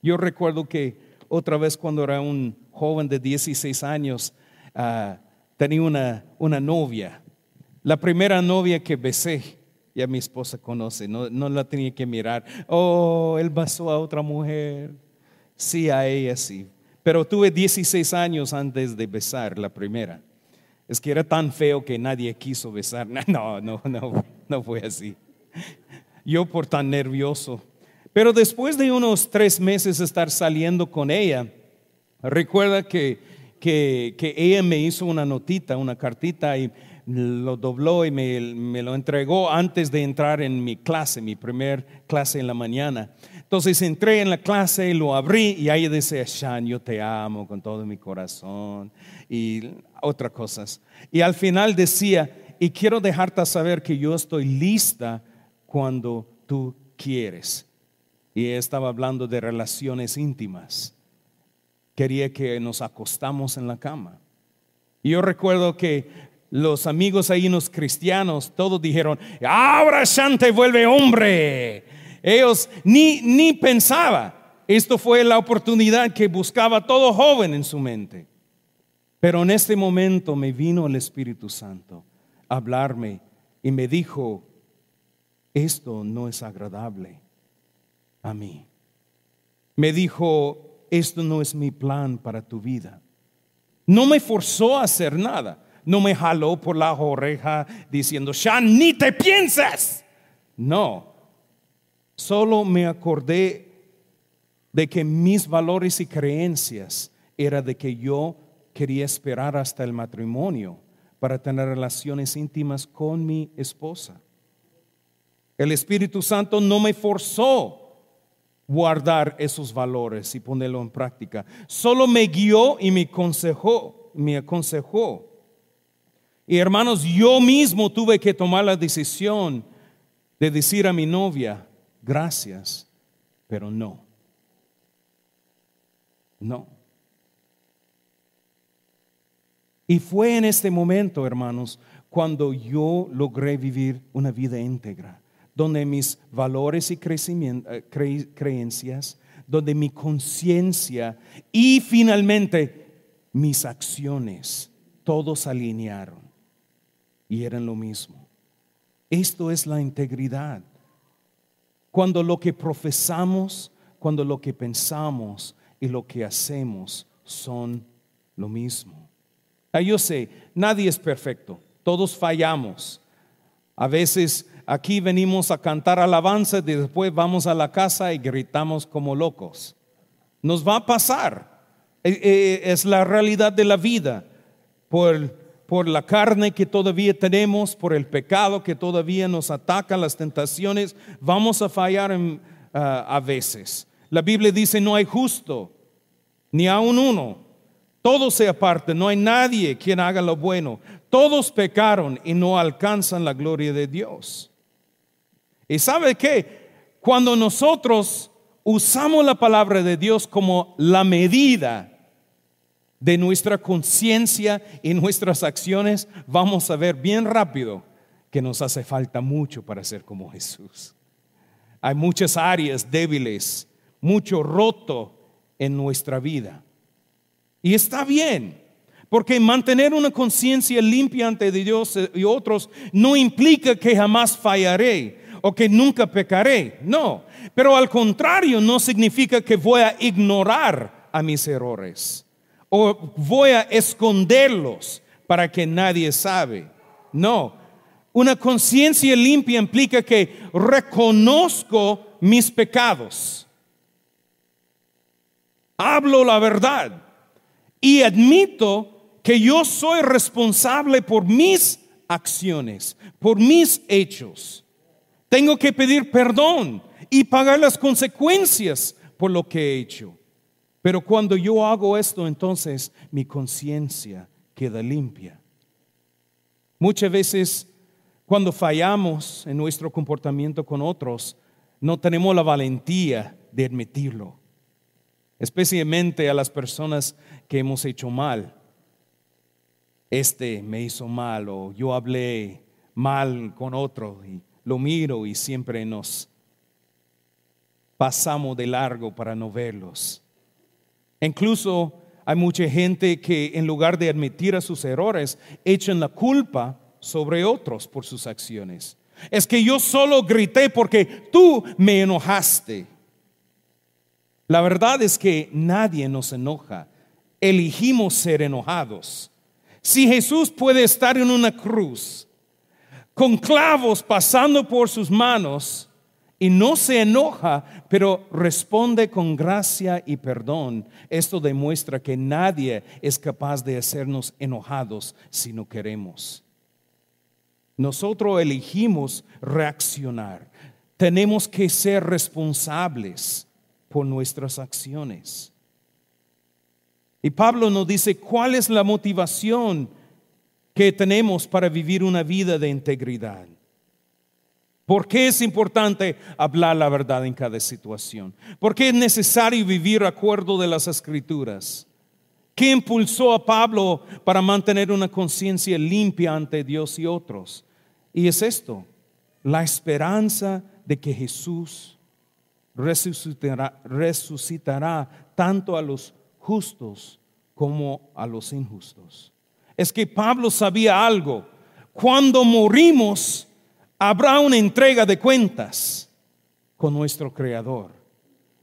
Yo recuerdo que otra vez, cuando era un joven de 16 años, tenía una novia. La primera novia que besé, ya mi esposa conoce, no la tenía que mirar. Oh, él besó a otra mujer. Sí, a ella sí. Pero tuve 16 años antes de besar la primera. Es que era tan feo que nadie quiso besar. No fue así. Yo por tan nervioso. Pero después de unos 3 meses de estar saliendo con ella, recuerda que ella me hizo una notita, una cartita, y lo dobló y me lo entregó antes de entrar en mi clase, mi primer clase en la mañana. Entonces entré en la clase y lo abrí, y ahí decía: Sean, yo te amo con todo mi corazón, y otras cosas. Y al final decía: y quiero dejarte saber que yo estoy lista cuando tú quieres. Y estaba hablando de relaciones íntimas. Quería que nos acostamos en la cama. Y yo recuerdo que los amigos ahí, los cristianos, todos dijeron, ahora Sean te vuelve hombre. Ellos ni pensaba. Esto fue la oportunidad que buscaba todo joven en su mente. Pero en este momento me vino el Espíritu Santo a hablarme y me dijo, esto no es agradable a mí. Me dijo, esto no es mi plan para tu vida. No me forzó a hacer nada. No me jaló por la oreja diciendo, Sean, ni te piensas. No, solo me acordé de que mis valores y creencias era de que yo quería esperar hasta el matrimonio para tener relaciones íntimas con mi esposa. El Espíritu Santo no me forzó guardar esos valores y ponerlo en práctica. Solo me guió y me aconsejó. Y hermanos, yo mismo tuve que tomar la decisión de decir a mi novia, gracias, pero no. No. Y fue en este momento, hermanos, cuando yo logré vivir una vida íntegra, donde mis valores y creencias, donde mi conciencia y finalmente mis acciones, todos se alinearon y eran lo mismo. Esto es la integridad. Cuando lo que profesamos, cuando lo que pensamos y lo que hacemos son lo mismo. Yo sé, nadie es perfecto, todos fallamos. A veces aquí venimos a cantar alabanza y después vamos a la casa y gritamos como locos. Nos va a pasar, es la realidad de la vida. Por la carne que todavía tenemos, por el pecado que todavía nos ataca, las tentaciones, vamos a fallar a veces. La Biblia dice, no hay justo, ni aun uno. Todos se apartan, no hay nadie quien haga lo bueno. Todos pecaron y no alcanzan la gloria de Dios. ¿Y sabe qué? Cuando nosotros usamos la palabra de Dios como la medida de nuestra conciencia y nuestras acciones, vamos a ver bien rápido que nos hace falta mucho para ser como Jesús. Hay muchas áreas débiles, mucho roto en nuestra vida. Y está bien, porque mantener una conciencia limpia ante Dios y otros no implica que jamás fallaré o que nunca pecaré. No, pero al contrario, no significa que voy a ignorar a mis errores o voy a esconderlos para que nadie sabe. No, una conciencia limpia implica que reconozco mis pecados, hablo la verdad y admito que yo soy responsable por mis acciones, por mis hechos. Tengo que pedir perdón y pagar las consecuencias por lo que he hecho. Pero cuando yo hago esto, entonces mi conciencia queda limpia. Muchas veces cuando fallamos en nuestro comportamiento con otros, no tenemos la valentía de admitirlo. Especialmente a las personas que hemos hecho mal. Este me hizo mal, o yo hablé mal con otro y lo miro y siempre nos pasamos de largo para no verlos. Incluso hay mucha gente que en lugar de admitir a sus errores, echan la culpa sobre otros por sus acciones. Es que yo solo grité porque tú me enojaste. La verdad es que nadie nos enoja. Elegimos ser enojados. Si Jesús puede estar en una cruz con clavos pasando por sus manos y no se enoja, pero responde con gracia y perdón, esto demuestra que nadie es capaz de hacernos enojados si no queremos. Nosotros elegimos reaccionar. Tenemos que ser responsables por nuestras acciones. Y Pablo nos dice cuál es la motivación que tenemos para vivir una vida de integridad. ¿Por qué es importante hablar la verdad en cada situación? ¿Por qué es necesario vivir de acuerdo de las Escrituras? ¿Qué impulsó a Pablo para mantener una conciencia limpia ante Dios y otros? Y es esto, la esperanza de que Jesús resucitará tanto a los justos como a los injustos. Es que Pablo sabía algo. Cuando morimos, habrá una entrega de cuentas con nuestro Creador.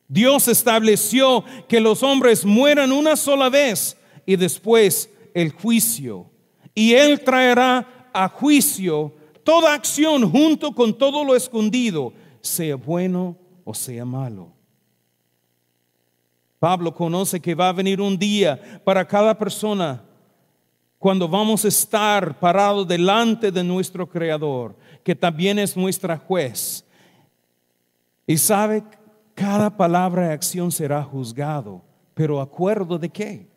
Dios estableció que los hombres mueran una sola vez y después el juicio. Y Él traerá a juicio toda acción junto con todo lo escondido, sea bueno o sea malo. Pablo conoce que va a venir un día para cada persona cuando vamos a estar parados delante de nuestro Creador, que también es nuestro juez. Y sabe, cada palabra y acción será juzgado, pero ¿acuerdo de qué?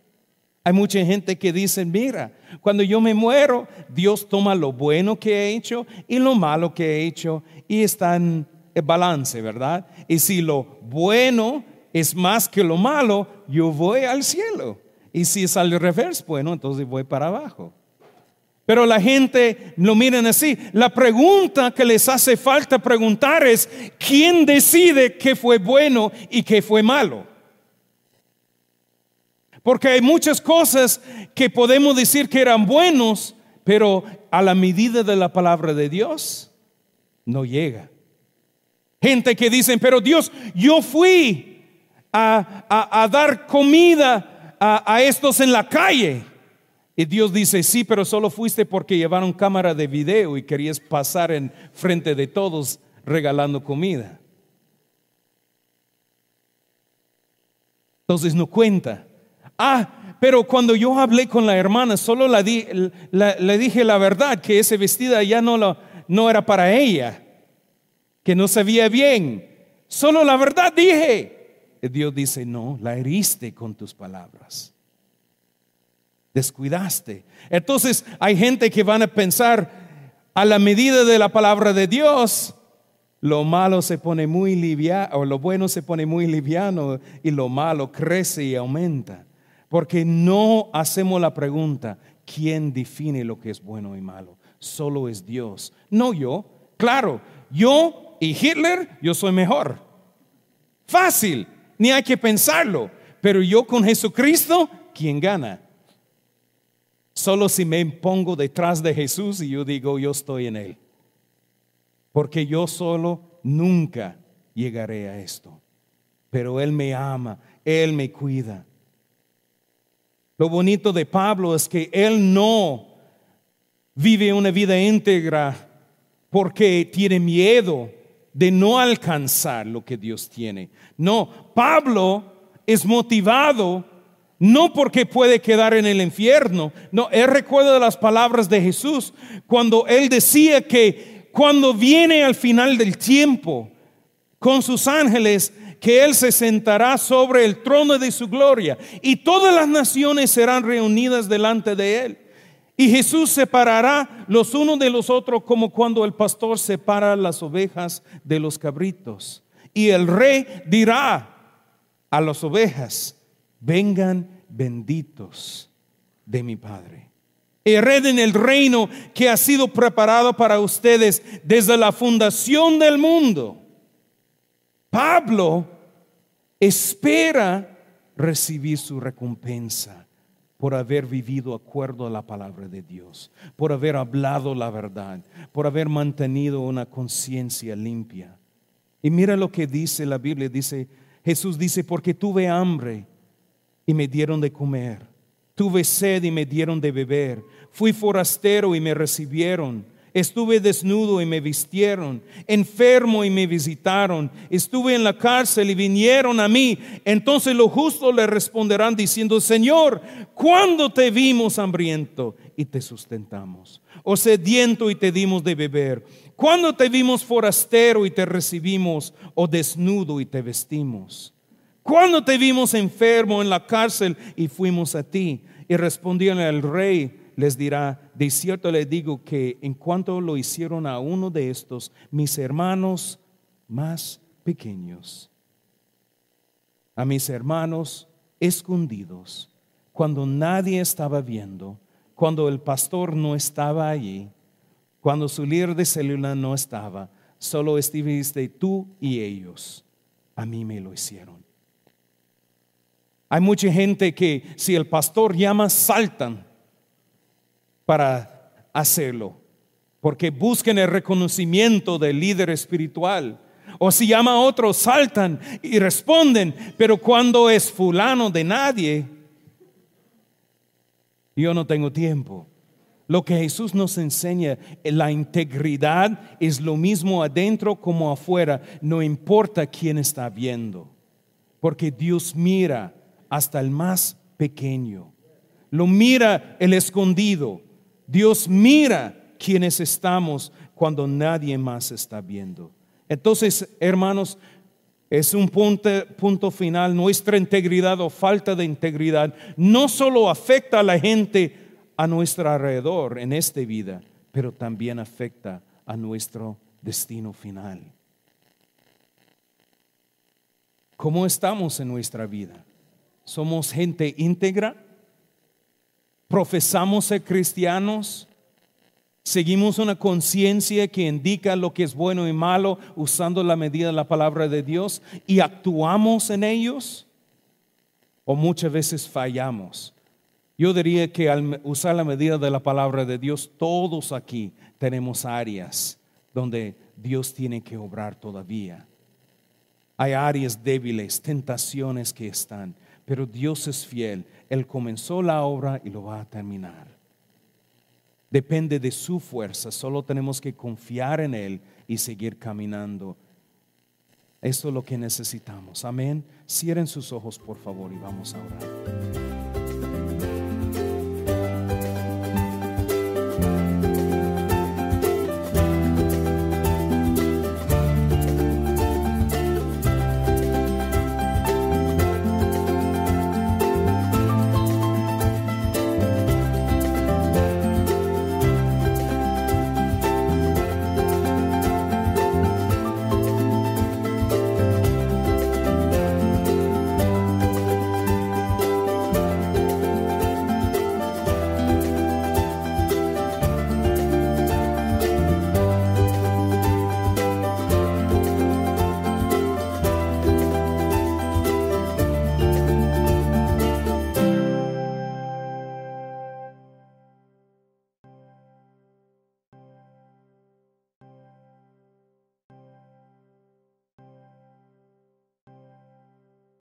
Hay mucha gente que dice, mira, cuando yo me muero, Dios toma lo bueno que he hecho y lo malo que he hecho y está en el balance, ¿verdad? Y si lo bueno es más que lo malo, yo voy al cielo. Y si es al revés, bueno, entonces voy para abajo. Pero la gente lo miran así. La pregunta que les hace falta preguntar es, ¿quién decide qué fue bueno y qué fue malo? Porque hay muchas cosas que podemos decir que eran buenos, pero a la medida de la palabra de Dios no llega. Gente que dicen, pero Dios, yo fui a dar comida a estos en la calle. Y Dios dice, sí, pero solo fuiste porque llevaron cámara de video y querías pasar en frente de todos regalando comida. Entonces no cuenta. Pero cuando yo hablé con la hermana, solo le dije la verdad, que ese vestido ya no era para ella, que no se veía bien. Solo la verdad dije. Y Dios dice, no, la heriste con tus palabras. Descuidaste. Entonces hay gente que van a pensar, a la medida de la palabra de Dios, lo malo se pone muy liviano, o lo bueno se pone muy liviano, y lo malo crece y aumenta. Porque no hacemos la pregunta, ¿quién define lo que es bueno y malo? Solo es Dios, no yo. Claro, yo y Hitler, yo soy mejor. Fácil, ni hay que pensarlo. Pero yo con Jesucristo, ¿quién gana? Solo si me pongo detrás de Jesús y yo digo, yo estoy en Él. Porque yo solo nunca llegaré a esto. Pero Él me ama, Él me cuida. Lo bonito de Pablo es que él no vive una vida íntegra porque tiene miedo de no alcanzar lo que Dios tiene. No, Pablo es motivado no porque puede quedar en el infierno. No, él recuerda las palabras de Jesús cuando él decía que cuando viene al final del tiempo con sus ángeles, que Él se sentará sobre el trono de su gloria y todas las naciones serán reunidas delante de Él. Y Jesús separará los unos de los otros como cuando el pastor separa las ovejas de los cabritos. Y el rey dirá a las ovejas, vengan benditos de mi Padre. Hereden el reino que ha sido preparado para ustedes desde la fundación del mundo. Pablo espera recibir su recompensa por haber vivido acuerdo a la palabra de Dios, por haber hablado la verdad, por haber mantenido una conciencia limpia. Y mira lo que dice la Biblia, Jesús dice, porque tuve hambre y me dieron de comer, tuve sed y me dieron de beber, fui forastero y me recibieron, estuve desnudo y me vistieron, enfermo y me visitaron, estuve en la cárcel y vinieron a mí. Entonces los justos le responderán diciendo, Señor, ¿cuándo te vimos hambriento y te sustentamos? O sediento y te dimos de beber. ¿Cuándo te vimos forastero y te recibimos? O desnudo y te vestimos. ¿Cuándo te vimos enfermo en la cárcel y fuimos a ti? Y respondieron al rey, les dirá, de cierto les digo que en cuanto lo hicieron a uno de estos, mis hermanos más pequeños, a mis hermanos escondidos, cuando nadie estaba viendo, cuando el pastor no estaba allí, cuando su líder de célula no estaba, solo estuviste tú y ellos. A mí me lo hicieron. Hay mucha gente que si el pastor llama, saltan para hacerlo, porque buscan el reconocimiento del líder espiritual. O si llama a otro, saltan y responden. Pero cuando es fulano de nadie, yo no tengo tiempo. Lo que Jesús nos enseña, la integridad es lo mismo adentro como afuera. No importa quién está viendo, porque Dios mira hasta el más pequeño. Lo mira el escondido. Dios mira quienes estamos cuando nadie más está viendo. Entonces, hermanos, es un punto final. Nuestra integridad o falta de integridad no solo afecta a la gente a nuestro alrededor en esta vida, pero también afecta a nuestro destino final. ¿Cómo estamos en nuestra vida? ¿Somos gente íntegra? ¿Profesamos ser cristianos? ¿Seguimos una conciencia que indica lo que es bueno y malo usando la medida de la palabra de Dios y actuamos en ellos? ¿O muchas veces fallamos? Yo diría que al usar la medida de la palabra de Dios, todos aquí tenemos áreas donde Dios tiene que obrar todavía. Hay áreas débiles, tentaciones que están, pero Dios es fiel. Él comenzó la obra y lo va a terminar. Depende de su fuerza, solo tenemos que confiar en Él y seguir caminando. Esto es lo que necesitamos. Amén. Cierren sus ojos, por favor, y vamos a orar.